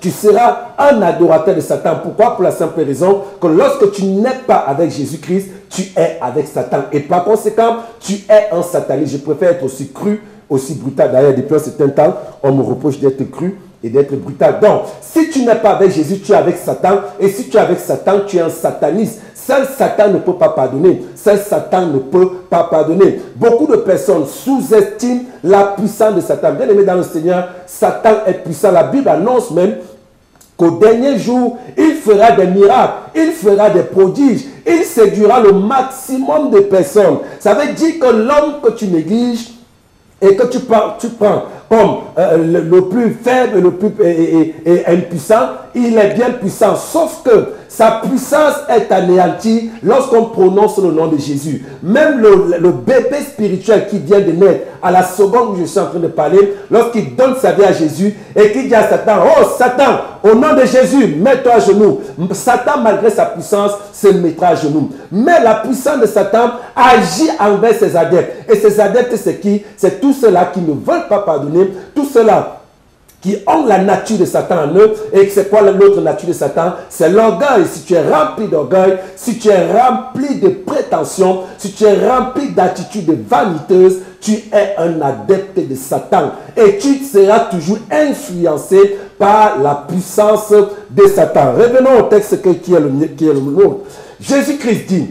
Tu seras un adorateur de Satan. Pourquoi? Pour la simple raison que lorsque tu n'es pas avec Jésus-Christ, tu es avec Satan. Et par conséquent, tu es un sataniste. Je préfère être aussi cru, aussi brutal. D'ailleurs, depuis un certain temps, on me reproche d'être cru et d'être brutal. Donc, si tu n'es pas avec Jésus, tu es avec Satan. Et si tu es avec Satan, tu es un sataniste. Seul Satan ne peut pas pardonner. Seul Satan ne peut pas pardonner. Beaucoup de personnes sous-estiment la puissance de Satan. Bien aimé dans le Seigneur, Satan est puissant. La Bible annonce même qu'au dernier jour, il fera des miracles, il fera des prodiges, il séduira le maximum de personnes. Ça veut dire que l'homme que tu négliges et que tu prends comme le plus faible et impuissant, il est bien puissant. Sauf que sa puissance est anéantie lorsqu'on prononce le nom de Jésus. Même le bébé spirituel qui vient de naître, à la seconde où je suis en train de parler, lorsqu'il donne sa vie à Jésus et qu'il dit à Satan, oh Satan, au nom de Jésus, mets-toi à genoux. Satan, malgré sa puissance, se mettra à genoux. Mais la puissance de Satan agit envers ses adeptes. Et ses adeptes, c'est qui? C'est tous ceux-là qui ne veulent pas pardonner, tous ceux-là qui ont la nature de Satan en eux. Et c'est quoi l'autre nature de Satan? C'est l'orgueil. Si tu es rempli d'orgueil, si tu es rempli de prétention, si tu es rempli d'attitudes vaniteuses, tu es un adepte de Satan. Et tu seras toujours influencé par la puissance de Satan. Revenons au texte qui est le nôtre. Jésus-Christ dit,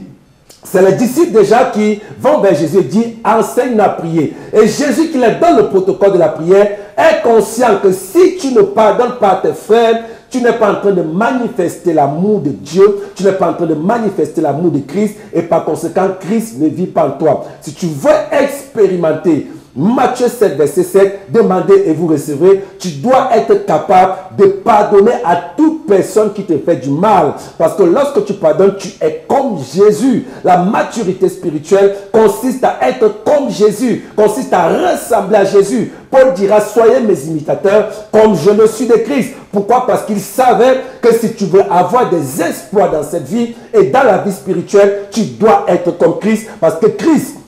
c'est les disciples déjà qui vont vers Jésus et disent, enseigne à prier. Et Jésus qui leur donne le protocole de la prière est conscient que si tu ne pardonnes pas à tes frères, tu n'es pas en train de manifester l'amour de Dieu, tu n'es pas en train de manifester l'amour de Christ et par conséquent, Christ ne vit pas en toi. Si tu veux expérimenter Matthieu 7, verset 7, demandez et vous recevrez. Tu dois être capable de pardonner à toute personne qui te fait du mal. Parce que lorsque tu pardonnes, tu es comme Jésus. La maturité spirituelle consiste à être comme Jésus, consiste à ressembler à Jésus. Paul dira, soyez mes imitateurs comme je le suis de Christ. Pourquoi? Parce qu'il savait que si tu veux avoir des exploits dans cette vie et dans la vie spirituelle, tu dois être comme Christ. Parce que Christ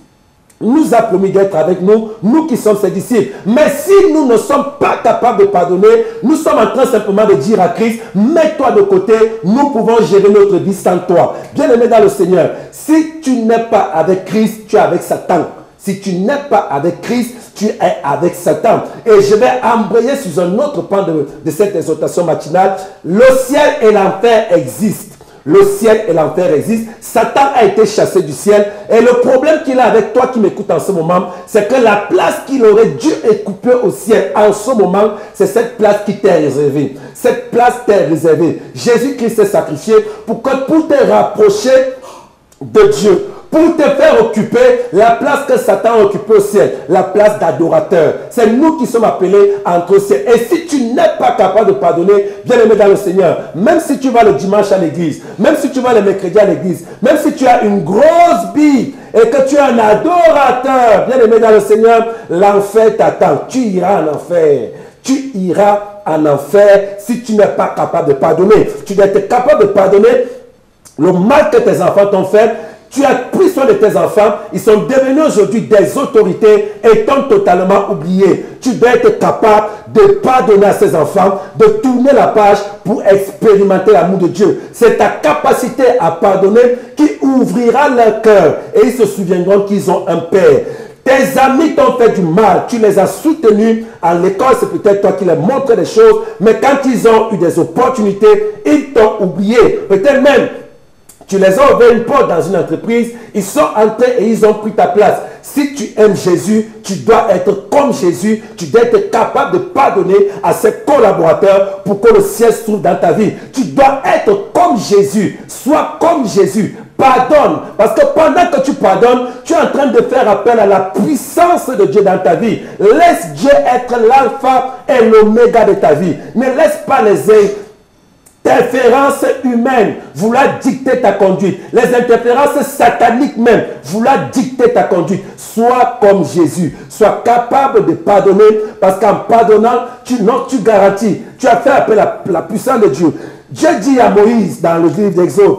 nous a promis d'être avec nous, nous qui sommes ses disciples. Mais si nous ne sommes pas capables de pardonner, nous sommes en train simplement de dire à Christ, mets-toi de côté, nous pouvons gérer notre vie sans toi. Bien-aimé dans le Seigneur, si tu n'es pas avec Christ, tu es avec Satan. Si tu n'es pas avec Christ, tu es avec Satan. Et je vais embrayer sur un autre point de cette exhortation matinale. Le ciel et l'enfer existent. Le ciel et l'enfer existent. Satan a été chassé du ciel. Et le problème qu'il a avec toi qui m'écoute en ce moment, c'est que la place qu'il aurait dû occuper au ciel en ce moment, c'est cette place qui t'est réservée. Cette place t'est réservée. Jésus-Christ s'est sacrifié pour te rapprocher de Dieu. Pour te faire occuper la place que Satan a occupée au ciel, la place d'adorateur. C'est nous qui sommes appelés à entrer au ciel. Et si tu n'es pas capable de pardonner, bien aimé dans le Seigneur, même si tu vas le dimanche à l'église, même si tu vas le mercredi à l'église, même si tu as une grosse Bible et que tu es un adorateur, bien aimé dans le Seigneur, l'enfer t'attend. Tu iras en enfer. Tu iras en enfer si tu n'es pas capable de pardonner. Tu dois être capable de pardonner le mal que tes enfants t'ont fait. Tu as pris soin de tes enfants, ils sont devenus aujourd'hui des autorités et t'ont totalement oublié. Tu dois être capable de pardonner à ces enfants, de tourner la page pour expérimenter l'amour de Dieu. C'est ta capacité à pardonner qui ouvrira leur cœur et ils se souviendront qu'ils ont un Père. Tes amis t'ont fait du mal, tu les as soutenus. À l'école, c'est peut-être toi qui leur montres des choses, mais quand ils ont eu des opportunités, ils t'ont oublié. Peut-être même, tu les as ouvert une porte dans une entreprise, ils sont entrés et ils ont pris ta place. Si tu aimes Jésus, tu dois être comme Jésus, tu dois être capable de pardonner à ses collaborateurs pour que le ciel se trouve dans ta vie. Tu dois être comme Jésus, sois comme Jésus. Pardonne, parce que pendant que tu pardonnes, tu es en train de faire appel à la puissance de Dieu dans ta vie. Laisse Dieu être l'alpha et l'oméga de ta vie. Ne laisse pas les interférences humaines vouloir dicter ta conduite. Les interférences sataniques même vouloir dicter ta conduite. Sois comme Jésus. Sois capable de pardonner, parce qu'en pardonnant, tu garantis. Tu as fait appel à la puissance de Dieu. Dieu dit à Moïse dans le livre d'Exode,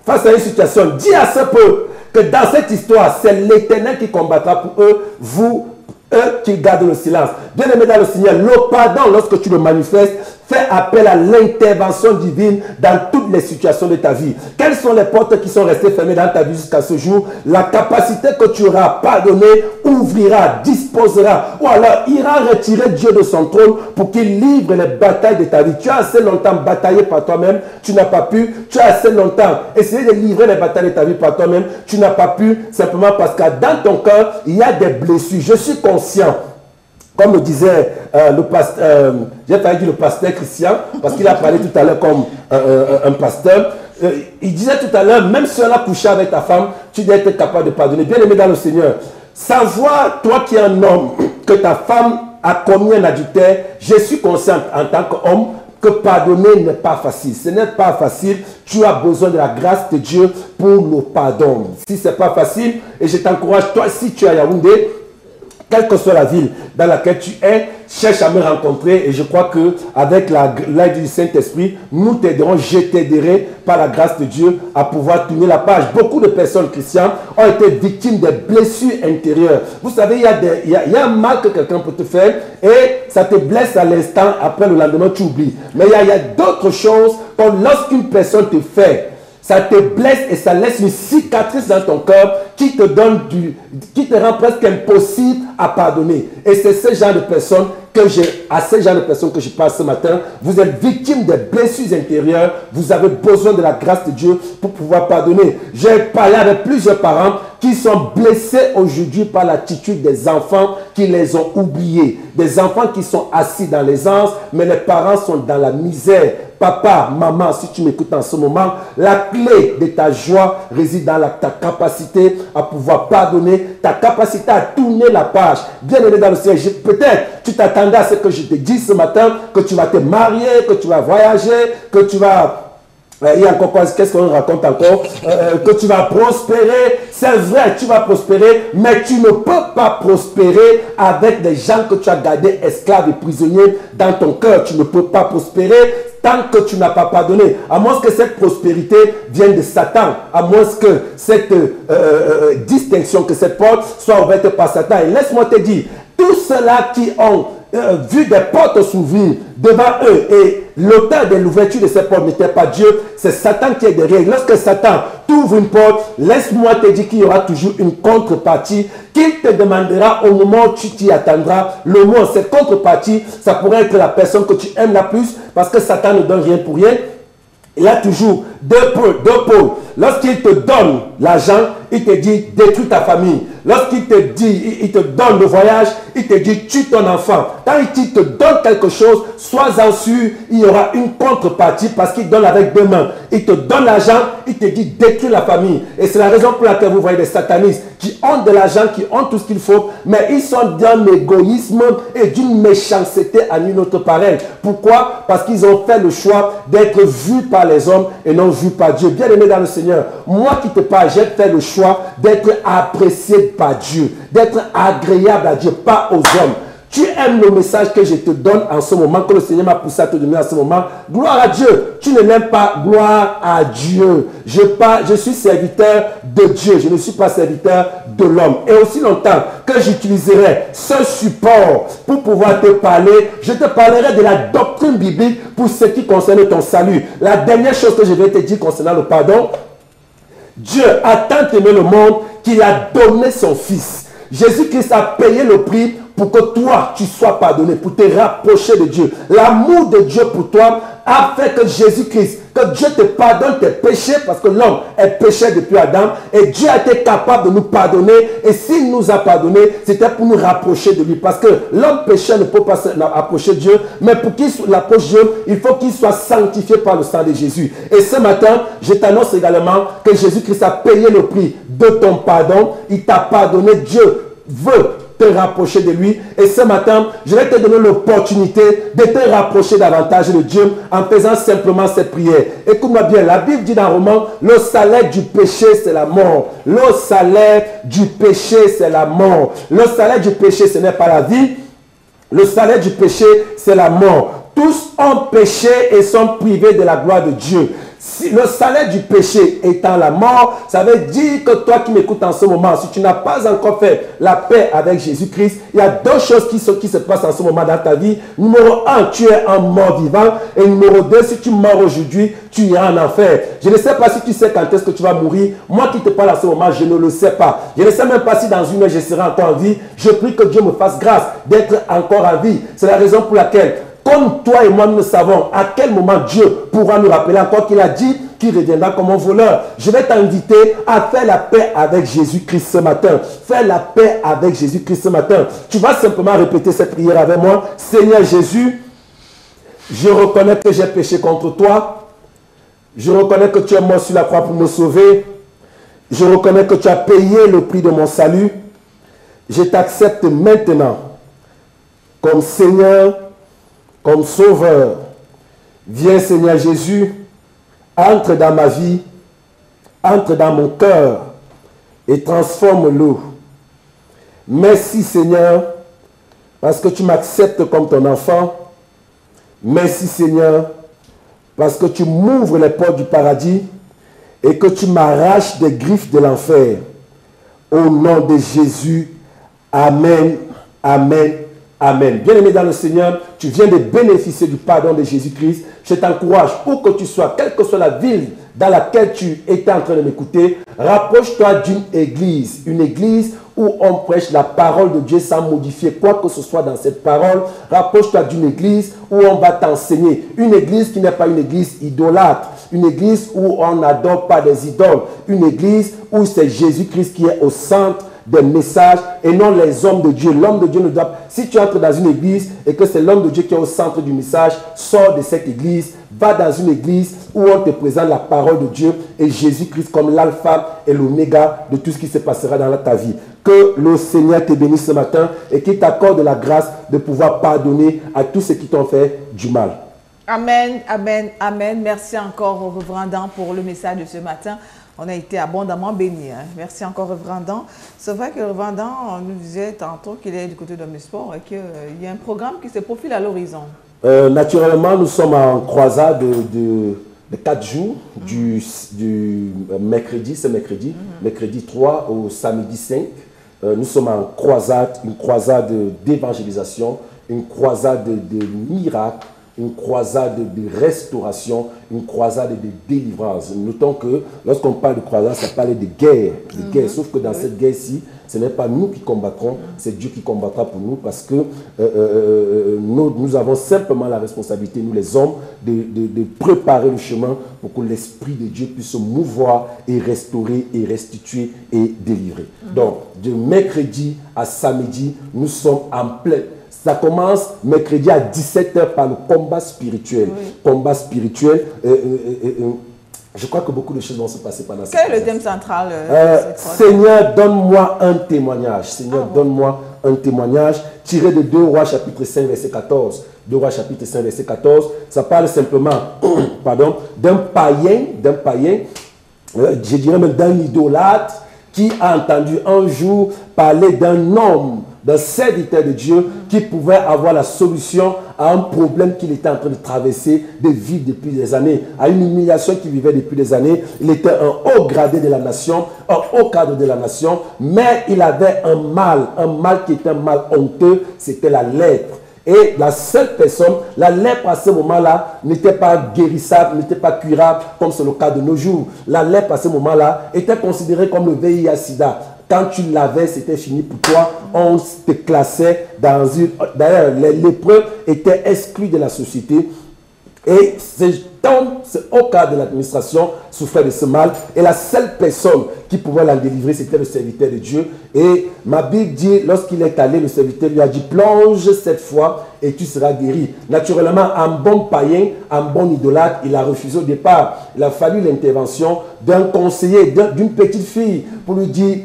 face à une situation, dis à ce peuple que dans cette histoire, c'est l'Éternel qui combattra pour eux, eux qui gardent le silence. Bien aimé dans le Seigneur, le pardon, lorsque tu le manifestes, fais appel à l'intervention divine dans toutes les situations de ta vie. Quelles sont les portes qui sont restées fermées dans ta vie jusqu'à ce jour? La capacité que tu auras pardonné ouvrira, disposera, ou alors ira retirer Dieu de son trône pour qu'il livre les batailles de ta vie. Tu as assez longtemps bataillé par toi-même, tu n'as pas pu. Tu as assez longtemps essayé de livrer les batailles de ta vie par toi-même, tu n'as pas pu, simplement parce que dans ton cœur, il y a des blessures. Je suis conscient. Comme le disait le pasteur, j'ai failli dire le pasteur Christian, parce qu'il a parlé tout à l'heure comme un pasteur. Il disait tout à l'heure, même si on a couché avec ta femme, tu dois être capable de pardonner. Bien aimé dans le Seigneur, savoir, toi qui es un homme, que ta femme a commis un adultère, je suis conscient en tant qu'homme que pardonner n'est pas facile. Ce n'est pas facile. Tu as besoin de la grâce de Dieu pour le pardon. Si ce n'est pas facile, et je t'encourage, toi, si tu es à Yaoundé, quelle que soit la ville dans laquelle tu es, cherche à me rencontrer, et je crois que avec l'aide du Saint-Esprit, nous t'aiderons, je t'aiderai par la grâce de Dieu à pouvoir tourner la page. Beaucoup de personnes chrétiennes ont été victimes de blessures intérieures. Vous savez, il y a un mal que quelqu'un peut te faire et ça te blesse à l'instant, après le lendemain tu oublies. Mais il y a d'autres choses, comme lorsqu'une personne te fait, ça te blesse et ça laisse une cicatrice dans ton cœur qui te rend presque impossible à pardonner. Et c'est ce genre de personnes que je parle ce matin. Vous êtes victime de blessures intérieures. Vous avez besoin de la grâce de Dieu pour pouvoir pardonner. J'ai parlé avec plusieurs parents qui sont blessés aujourd'hui par l'attitude des enfants qui les ont oubliés. Des enfants qui sont assis dans l'aisance, mais les parents sont dans la misère. Papa, maman, si tu m'écoutes en ce moment, la clé de ta joie réside dans ta capacité à pouvoir pardonner, ta capacité à tourner la page. Bien aimé dans le Seigneur, peut-être tu t'attendais à ce que je te dise ce matin, que tu vas te marier, que tu vas voyager, que tu vas... Il y a encore quoi? Qu'est-ce qu'on raconte encore? Que tu vas prospérer. C'est vrai, tu vas prospérer, mais tu ne peux pas prospérer avec des gens que tu as gardés esclaves et prisonniers dans ton cœur. Tu ne peux pas prospérer tant que tu n'as pas pardonné. À moins que cette prospérité vienne de Satan. À moins que cette distinction, que cette porte soit ouverte par Satan. Et laisse-moi te dire, tous ceux-là qui ont vu des portes s'ouvrir devant eux et l'auteur de l'ouverture de ces portes n'était pas Dieu, c'est Satan qui est derrière. Lorsque Satan t'ouvre une porte, laisse-moi te dire qu'il y aura toujours une contrepartie qu'il te demandera au moment où tu t'y attendras. Le mot, cette contrepartie, ça pourrait être la personne que tu aimes la plus, parce que Satan ne donne rien pour rien. Il a toujours deux pôles. Lorsqu'il te donne l'argent, il te dit détruis ta famille. Lorsqu'il te dit, il te donne le voyage, il te dit tue ton enfant. Quand il te donne quelque chose, sois-en sûr, il y aura une contrepartie parce qu'il donne avec deux mains. Il te donne l'argent, il te dit détruis la famille. Et c'est la raison pour laquelle vous voyez des satanistes qui ont de l'argent, qui ont tout ce qu'il faut, mais ils sont d'un égoïsme et d'une méchanceté à une autre pareille. Pourquoi? Parce qu'ils ont fait le choix d'être vus par les hommes et non vus par Dieu. Bien aimé dans le Seigneur, moi qui te parle, j'ai fait le choix d'être apprécié par Dieu, d'être agréable à Dieu, pas aux hommes. Tu aimes le message que je te donne en ce moment, que le Seigneur m'a poussé à te donner en ce moment. Gloire à Dieu. Tu ne l'aimes pas. Gloire à Dieu. Je suis serviteur de Dieu. Je ne suis pas serviteur de l'homme. Et aussi longtemps que j'utiliserai ce support pour pouvoir te parler, je te parlerai de la doctrine biblique pour ce qui concerne ton salut. La dernière chose que je vais te dire concernant le pardon, Dieu a tant aimé le monde qu'il a donné son Fils. Jésus-Christ a payé le prix pour que toi, tu sois pardonné, pour te rapprocher de Dieu. L'amour de Dieu pour toi a fait que Jésus-Christ, que Dieu te pardonne tes péchés, parce que l'homme est péché depuis Adam, et Dieu a été capable de nous pardonner, et s'il nous a pardonné, c'était pour nous rapprocher de lui, parce que l'homme péché ne peut pas s'approcher de Dieu, mais pour qu'il approche Dieu, il faut qu'il soit sanctifié par le sang de Jésus. Et ce matin, je t'annonce également que Jésus-Christ a payé le prix de ton pardon, il t'a pardonné, Dieu veut te rapprocher de lui. Et ce matin, je vais te donner l'opportunité de te rapprocher davantage de Dieu en faisant simplement cette prière. Écoute-moi bien, la Bible dit dans Romains, le salaire du péché, c'est la mort. Le salaire du péché, c'est la mort. Le salaire du péché, ce n'est pas la vie. Le salaire du péché, c'est la mort. Tous ont péché et sont privés de la gloire de Dieu. Si le salaire du péché étant la mort, ça veut dire que toi qui m'écoutes en ce moment, si tu n'as pas encore fait la paix avec Jésus-Christ, il y a deux choses qui se passent en ce moment dans ta vie. Numéro 1, tu es un mort vivant. Et numéro 2, si tu meurs aujourd'hui, tu iras en enfer. Je ne sais pas si tu sais quand est-ce que tu vas mourir. Moi qui te parle en ce moment, je ne le sais pas. Je ne sais même pas si dans une heure je serai encore en vie. Je prie que Dieu me fasse grâce d'être encore en vie. C'est la raison pour laquelle, comme toi et moi, nous ne savons à quel moment Dieu pourra nous rappeler encore qu'il a dit qu'il reviendra comme un voleur. Je vais t'inviter à faire la paix avec Jésus-Christ ce matin. Fais la paix avec Jésus-Christ ce matin. Tu vas simplement répéter cette prière avec moi. Seigneur Jésus, je reconnais que j'ai péché contre toi. Je reconnais que tu es mort sur la croix pour me sauver. Je reconnais que tu as payé le prix de mon salut. Je t'accepte maintenant comme Seigneur, comme Sauveur. Viens Seigneur Jésus, entre dans ma vie, entre dans mon cœur et transforme-le. Merci Seigneur, parce que tu m'acceptes comme ton enfant. Merci Seigneur, parce que tu m'ouvres les portes du paradis et que tu m'arraches des griffes de l'enfer. Au nom de Jésus, Amen, Amen. Amen. Bien-aimé dans le Seigneur, tu viens de bénéficier du pardon de Jésus-Christ. Je t'encourage, où que tu sois, quelle que soit la ville dans laquelle tu étais en train de m'écouter, rapproche-toi d'une église. Une église où on prêche la parole de Dieu sans modifier quoi que ce soit dans cette parole. Rapproche-toi d'une église où on va t'enseigner. Une église qui n'est pas une église idolâtre. Une église où on n'adore pas des idoles. Une église où c'est Jésus-Christ qui est au centre des messages et non les hommes de Dieu. L'homme de Dieu ne doit... Si tu entres dans une église et que c'est l'homme de Dieu qui est au centre du message, sors de cette église, va dans une église où on te présente la parole de Dieu et Jésus-Christ comme l'alpha et l'oméga de tout ce qui se passera dans ta vie. Que le Seigneur te bénisse ce matin et qu'il t'accorde la grâce de pouvoir pardonner à tous ceux qui t'ont fait du mal. Amen, amen, amen. Merci encore au reverendant pour le message de ce matin. On a été abondamment bénis. Hein. Merci encore, reverendant. C'est vrai que le reverendant nous disait tantôt qu'il est du côté de Omnisport et qu'il y a un programme qui se profile à l'horizon. Naturellement, nous sommes en croisade de 4 jours, du mercredi, c'est mercredi, mercredi 3 au samedi 5. Nous sommes en croisade, une croisade d'évangélisation, une croisade de miracles, une croisade de restauration, une croisade de délivrance. Notons que lorsqu'on parle de croisade, ça parle de guerre. Sauf que dans cette guerre-ci, ce n'est pas nous qui combattrons, c'est Dieu qui combattra pour nous parce que nous avons simplement la responsabilité, nous les hommes, de préparer le chemin pour que l'Esprit de Dieu puisse se mouvoir et restaurer et restituer et délivrer. Donc, de mercredi à samedi, nous sommes en plein. Ça commence mercredi à 17 h par le combat spirituel. Oui. Combat spirituel. Je crois que beaucoup de choses vont se passer pendant cette Quel est le thème central Seigneur, donne-moi un témoignage. Seigneur, donne-moi un témoignage tiré de 2 Rois chapitre 5 verset 14. 2 Rois chapitre 5 verset 14. Ça parle simplement d'un païen, je dirais même d'un idolâtre qui a entendu un jour parler d'un homme, d'un serviteur de Dieu qui pouvait avoir la solution à un problème qu'il était en train de traverser, de vivre depuis des années, à une humiliation qu'il vivait depuis des années. Il était un haut gradé de la nation, un haut cadre de la nation, mais il avait un mal qui était un mal honteux, c'était la lèpre. Et la seule personne, la lèpre à ce moment-là, n'était pas guérissable, n'était pas curable, comme c'est le cas de nos jours. La lèpre à ce moment-là était considérée comme le VIH-Sida. quand tu l'avais, c'était fini pour toi. On te classait dans une... D'ailleurs, les lépreux étaient exclus de la société. Et c'est au cas de l'administration souffrait de ce mal. Et la seule personne qui pouvait l'en délivrer, c'était le serviteur de Dieu. Et ma Bible dit, lorsqu'il est allé, le serviteur lui a dit, plonge cette fois et tu seras guéri. Naturellement, un bon païen, un bon idolâtre, il a refusé au départ. Il a fallu l'intervention d'un conseiller, d'une petite fille, pour lui dire,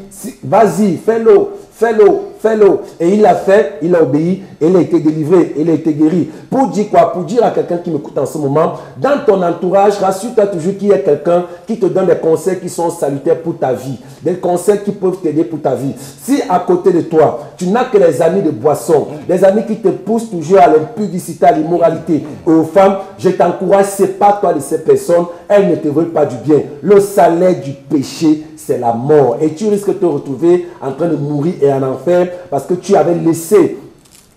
vas-y, fais-le, fais-le, fais-le. Et il l'a fait, il a obéi, et il a été délivré, il a été guéri. Pour dire quoi? Pour dire à quelqu'un qui m'écoute en ce moment, dans ton entourage, rassure-toi toujours qu'il y a quelqu'un qui te donne des conseils qui sont salutaires pour ta vie. Des conseils qui peuvent t'aider pour ta vie. Si à côté de toi, tu n'as que les amis de boisson, des amis qui te poussent toujours à l'impudicité, à l'immoralité et aux femmes, je t'encourage, sépare-toi de ces personnes, elles ne te veulent pas du bien. Le salaire du péché, c'est la mort. Et tu risques de te retrouver en train de mourir et en enfer parce que tu avais laissé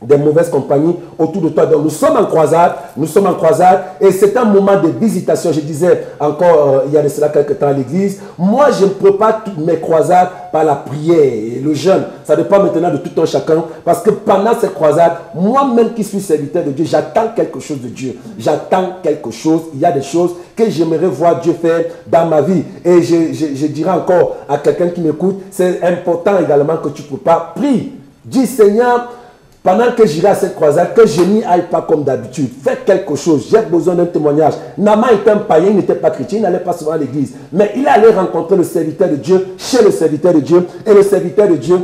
des mauvaises compagnies autour de toi. Donc nous sommes en croisade, et c'est un moment de visitation. Je disais encore il y a de cela quelques temps à l'église, moi je ne prépare toutes mes croisades par la prière et le jeûne. Ça dépend maintenant de tout un chacun, parce que pendant cette croisade, moi-même qui suis serviteur de Dieu, j'attends quelque chose de Dieu. J'attends quelque chose. Il y a des choses que j'aimerais voir Dieu faire dans ma vie. Et je dirais encore à quelqu'un qui m'écoute, c'est important également que tu prépares. Prie, dis Seigneur, pendant que j'irai à cette croisade, que je n'y aille pas comme d'habitude. Fais quelque chose. J'ai besoin d'un témoignage. Naaman était un païen, il n'était pas chrétien, il n'allait pas souvent à l'église. Mais il allait rencontrer le serviteur de Dieu, chez le serviteur de Dieu. Et le serviteur de Dieu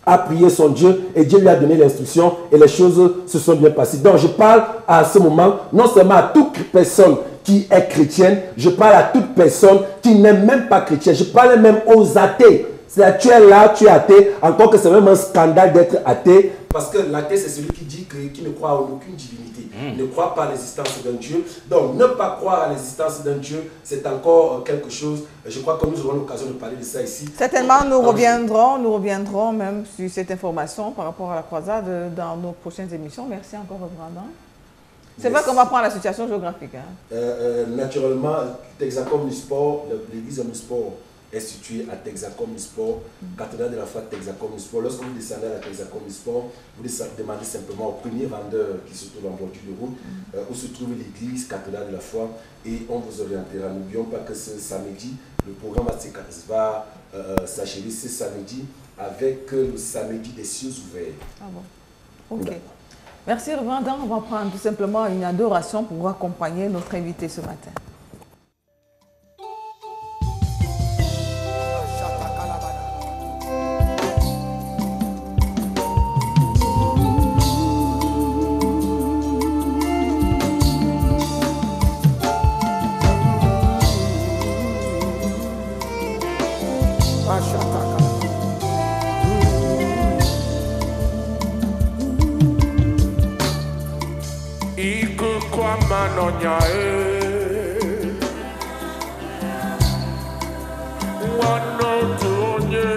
a prié son Dieu et Dieu lui a donné l'instruction et les choses se sont bien passées. Donc je parle à ce moment, non seulement à toute personne qui est chrétienne, je parle à toute personne qui n'est même pas chrétienne. Je parle même aux athées. C'est-à-dire, tu es là, tu es athée, encore que c'est même un scandale d'être athée. Parce que l'athée, c'est celui qui dit qu'il ne croit en aucune divinité. Il ne croit pas à l'existence d'un Dieu. Donc, ne pas croire à l'existence d'un Dieu, c'est encore quelque chose. Je crois que nous aurons l'occasion de parler de ça ici. Certainement, nous reviendrons même sur cette information par rapport à la croisade dans nos prochaines émissions. Merci encore, Brandon. C'est vrai qu'on va prendre la situation géographique. Hein. Naturellement, Texacom Omnisport, l'église Omnisport, est situé à Texacom Omnisport, cathédrale de la foi Texacom Omnisport. Lorsque vous descendez à la Texacom Omnisport, vous demandez simplement au premier vendeur qui se trouve en bordure de route, où se trouve l'église cathédrale de la foi, et on vous orientera. N'oublions pas que ce samedi, le programme va s'achever ce samedi avec le samedi des cieux ouverts. Ah bon. Ok. Merci, Reverend. On va prendre tout simplement une adoration pour accompagner notre invité ce matin. Manonya wano tunye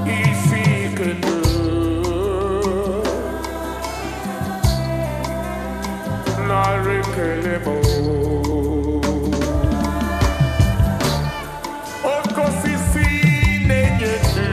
ifikenu narikelemo okosisi nenyeti.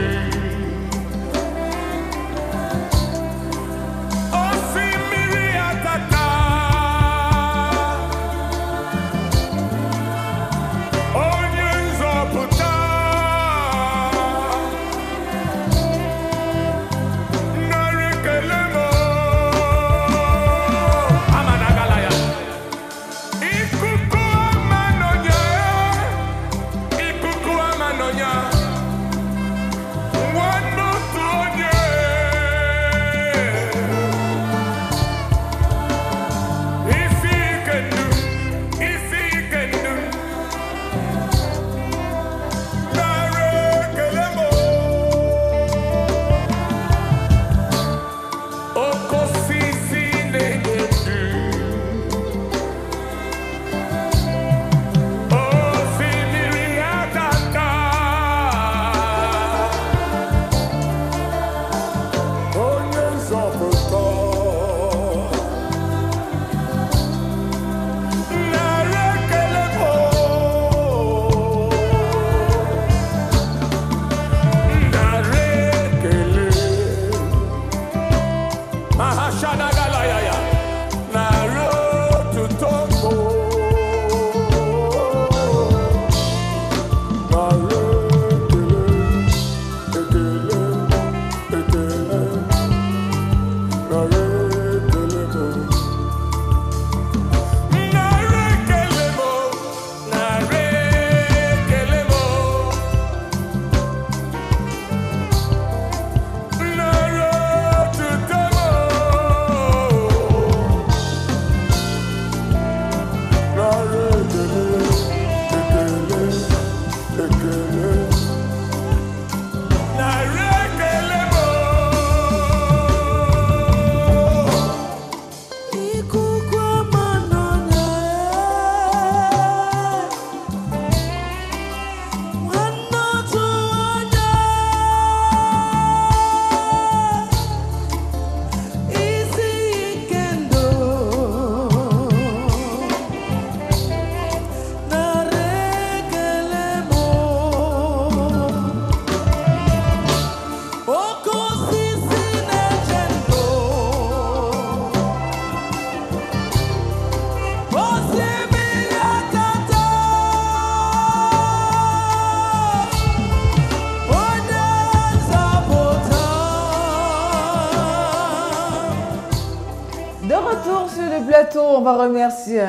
on va remercier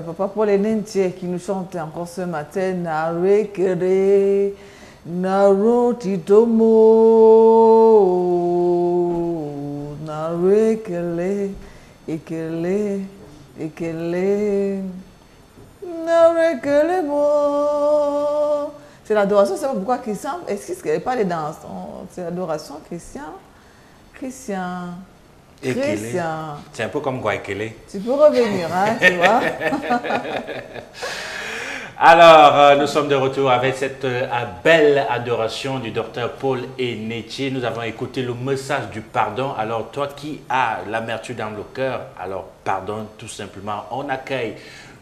Papa Paul Enentier qui nous chante encore ce matin. Narekere, Naro Titomo, Narekele, Ekele, Ekele, Narekele mo. C'est l'adoration, c'est pourquoi Christian, est-ce qu'il n'y a pas les danses? C'est l'adoration, Christian. C'est un peu comme Guaykele. Tu peux revenir, hein, tu vois. Alors, nous sommes de retour avec cette belle adoration du docteur Paul Enentier. Nous avons écouté le message du pardon. Alors, toi qui as l'amertume dans le cœur, alors pardonne tout simplement. On accueille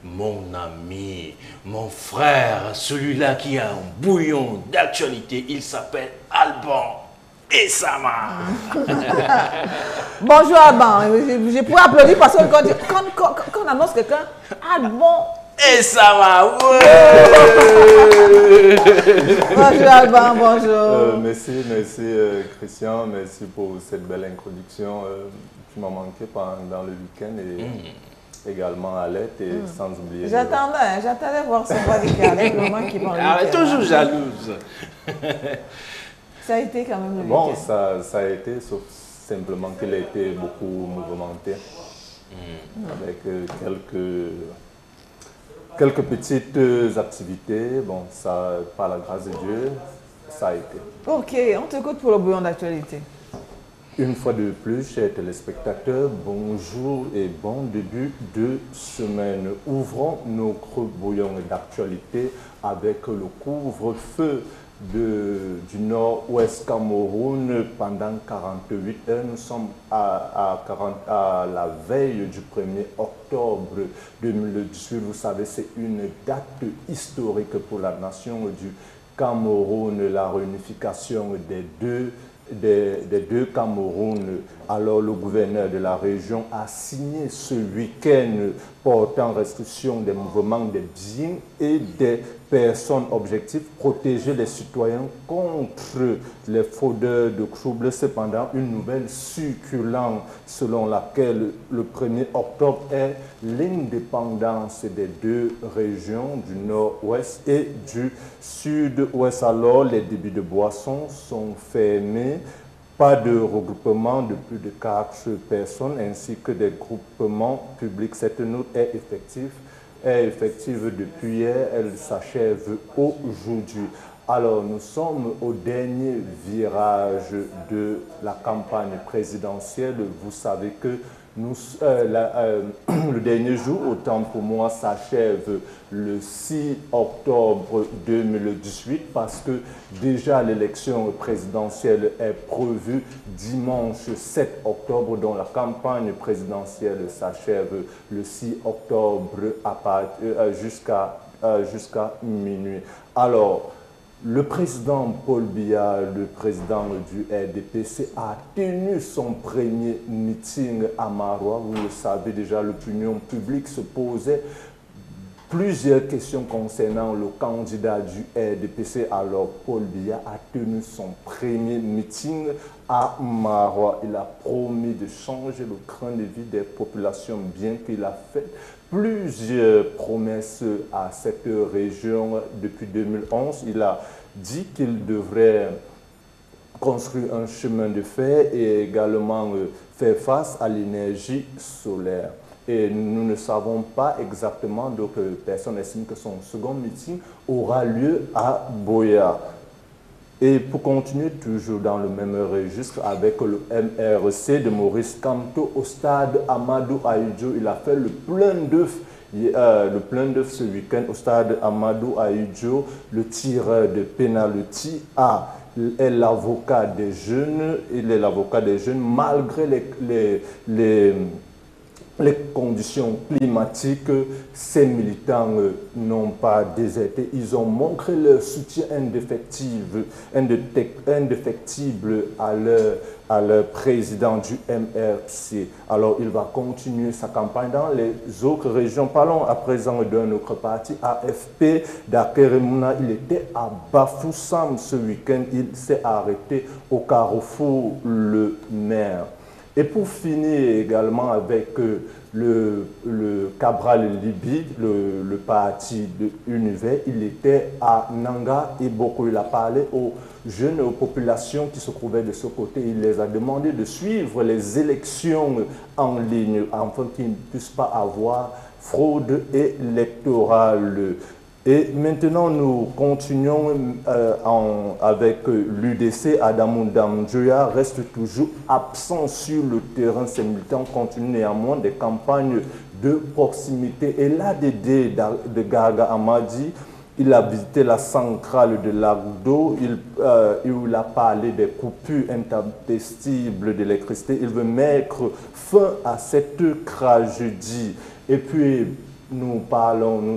mon ami, mon frère, celui-là qui a un bouillon d'actualité. Il s'appelle Alban Essama. Bonjour Alban. Je pourrais applaudir parce que quand on annonce quelqu'un, Alban Essama. Bonjour Alban, bonjour. Merci Christian, merci pour cette belle introduction. Tu m'as manqué pendant le week-end et également Alette et sans oublier. J'attendais voir son radical avec le moment qui parle. Elle est toujours jalouse. Ça a été quand même le bon, week-end. ça a été, sauf simplement qu'il a été beaucoup mouvementé. Avec quelques petites activités. Bon, ça, par la grâce de Dieu, ça a été. Ok, on t'écoute pour le bouillon d'actualité. Une fois de plus, chers téléspectateurs, bonjour et bon début de semaine. Ouvrons notre bouillon d'actualité avec le couvre-feu du nord-ouest Cameroun pendant 48 heures. Nous sommes à la veille du 1er octobre 2018. Vous savez, c'est une date historique pour la nation du Cameroun, la réunification des deux Cameroun. Alors le gouverneur de la région a signé ce week-end portant restriction des mouvements des biens et des personnes. Objectif, protéger les citoyens contre les fraudeurs de troubles. Cependant, une nouvelle circulant selon laquelle le 1er octobre est l'indépendance des deux régions du nord-ouest et du sud-ouest. Alors, les débits de boissons sont fermés. Pas de regroupement de plus de 4 personnes ainsi que des groupements publics. Cette note est effective depuis hier. Elle s'achève aujourd'hui. Alors, nous sommes au dernier virage de la campagne présidentielle. Vous savez que le dernier jour, autant pour moi, s'achève le 6 octobre 2018 parce que déjà l'élection présidentielle est prévue dimanche 7 octobre, dont la campagne présidentielle s'achève le 6 octobre jusqu'à minuit. Alors, le président Paul Biya, le président du RDPC, a tenu son premier meeting à Maroua. Vous le savez déjà, l'opinion publique se posait plusieurs questions concernant le candidat du RDPC. Alors, Paul Biya a tenu son premier meeting à Maroua. Il a promis de changer le train de vie des populations, bien qu'il a fait plusieurs promesses à cette région depuis 2011. Il a dit qu'il devrait construire un chemin de fer et également faire face à l'énergie solaire. Et nous ne savons pas exactement, donc personne estime que son second meeting aura lieu à Boya. Et pour continuer toujours dans le même registre avec le MRC de Maurice Kamto au stade Amadou Ahidjo, il a fait le plein d'œufs ce week-end au stade Amadou Ahidjo. Le tireur de penalty est l'avocat des jeunes. Il est l'avocat des jeunes malgré les conditions climatiques. Ces militants n'ont pas déserté. Ils ont montré leur soutien indéfectible à leur président du MRC. Alors, il va continuer sa campagne dans les autres régions. Parlons à présent d'un autre parti, AFP d'Akeremouna. Il était à Bafoussam ce week-end. Il s'est arrêté au carrefour Le Maire. Et pour finir également avec le Cabral Libye, le parti de Univers, il était à Nanga et beaucoup il a parlé aux jeunes, aux populations qui se trouvaient de ce côté. Il les a demandé de suivre les élections en ligne afin qu'ils ne puissent pas avoir fraude électorale. Et maintenant, nous continuons avec l'UDC. Adamou Damjoya reste toujours absent sur le terrain. Ces militants continuent néanmoins des campagnes de proximité. Et l'ADD de Garga Amadi, il a visité la centrale de Lagdo. Il a parlé des coupures intempestibles d'électricité. Il veut mettre fin à cette tragédie. Et puis, nous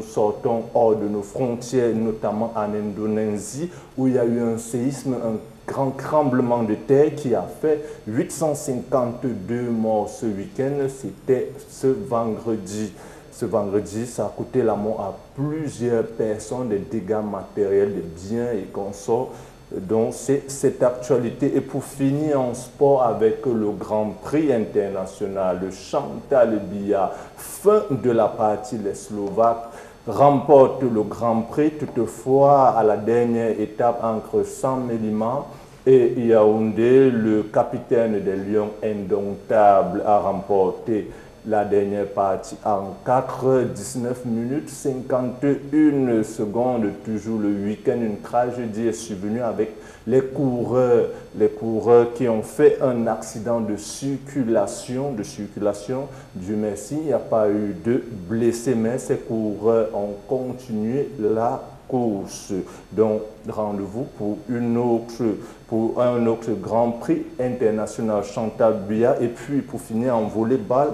sortons hors de nos frontières, notamment en Indonésie, où il y a eu un séisme, un grand tremblement de terre qui a fait 852 morts ce week-end. C'était ce vendredi. Ce vendredi, ça a coûté la mort à plusieurs personnes, des dégâts matériels, des biens et consorts. Donc, c'est cette actualité. Et pour finir en sport avec le Grand Prix international, le Chantal Biya, fin de la partie, les Slovaques remportent le Grand Prix. Toutefois, à la dernière étape entre San Melima et Yaoundé, le capitaine des Lions indomptables a remporté la dernière partie en 4h19 minutes 51 secondes. Toujours le week-end, une tragédie est survenue avec les coureurs qui ont fait un accident de circulation. Dieu merci, il n'y a pas eu de blessés, mais ces coureurs ont continué la course. Donc, rendez-vous pour un autre Grand Prix international Chantal Biya. Et puis, pour finir en volleyball,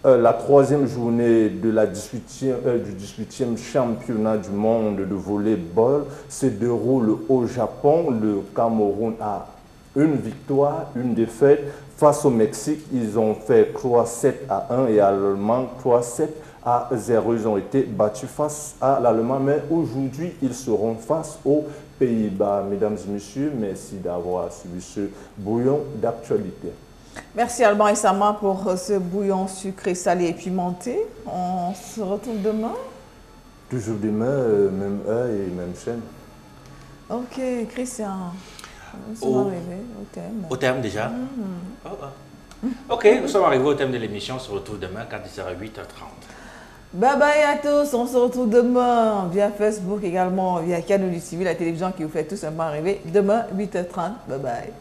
la troisième journée de du 18e championnat du monde de volleyball se déroule au Japon. Le Cameroun a une victoire, une défaite face au Mexique. Ils ont fait 3-7 à 1 et à l'Allemagne 3-7 à 0. Ils ont été battus face à l'Allemagne, mais aujourd'hui, ils seront face aux Pays-Bas. Mesdames et messieurs, merci d'avoir suivi ce bouillon d'actualité. Merci Alban et Sama pour ce bouillon sucré, salé et pimenté. On se retrouve demain. Toujours demain, même heure et même chaîne. Ok, Christian. Nous sommes arrivés au thème. Au thème déjà? Ok, nous sommes arrivés au thème de l'émission. On se retrouve demain quand il sera 8h30. Bye bye à tous. On se retrouve demain via Facebook également, via Canal TV, la télévision qui vous fait tout simplement arriver. Demain, 8h30. Bye bye.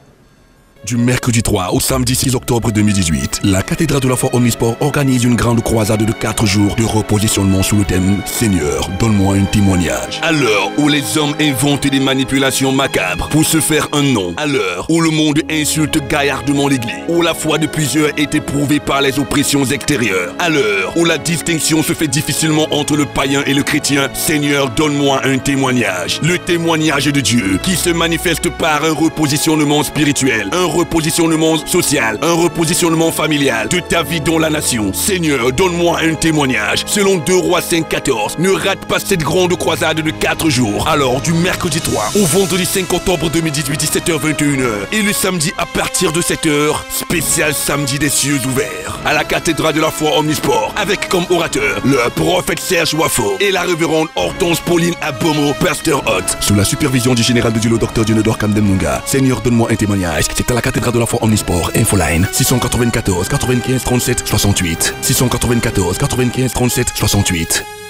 Du mercredi 3 au samedi 6 octobre 2018, la cathédrale de la foi Omnisport organise une grande croisade de 4 jours de repositionnement sous le thème « Seigneur, donne-moi un témoignage ». À l'heure où les hommes inventent des manipulations macabres pour se faire un nom, à l'heure où le monde insulte gaillardement l'Église, où la foi de plusieurs est éprouvée par les oppressions extérieures, à l'heure où la distinction se fait difficilement entre le païen et le chrétien, Seigneur, donne-moi un témoignage. Le témoignage de Dieu qui se manifeste par un repositionnement spirituel, un repositionnement social, un repositionnement familial de ta vie dans la nation. Seigneur, donne-moi un témoignage. Selon 2 Rois 5,14, ne rate pas cette grande croisade de 4 jours. Alors, du mercredi 3 au vendredi 5 octobre 2018, 17h-21h, et le samedi à partir de 7h, spécial samedi des cieux ouverts, à la cathédrale de la foi Omnisport, avec comme orateur le prophète Serge Wafo et la révérende Hortense Pauline Abomo, pasteur hôte, sous la supervision du général de Dieu, le docteur Dionedor Kamdem Munga. Seigneur, donne-moi un témoignage. C'est à la cathédrale de la foi Omnisport. Infoline 694 95 37 68. 694 95 37 68.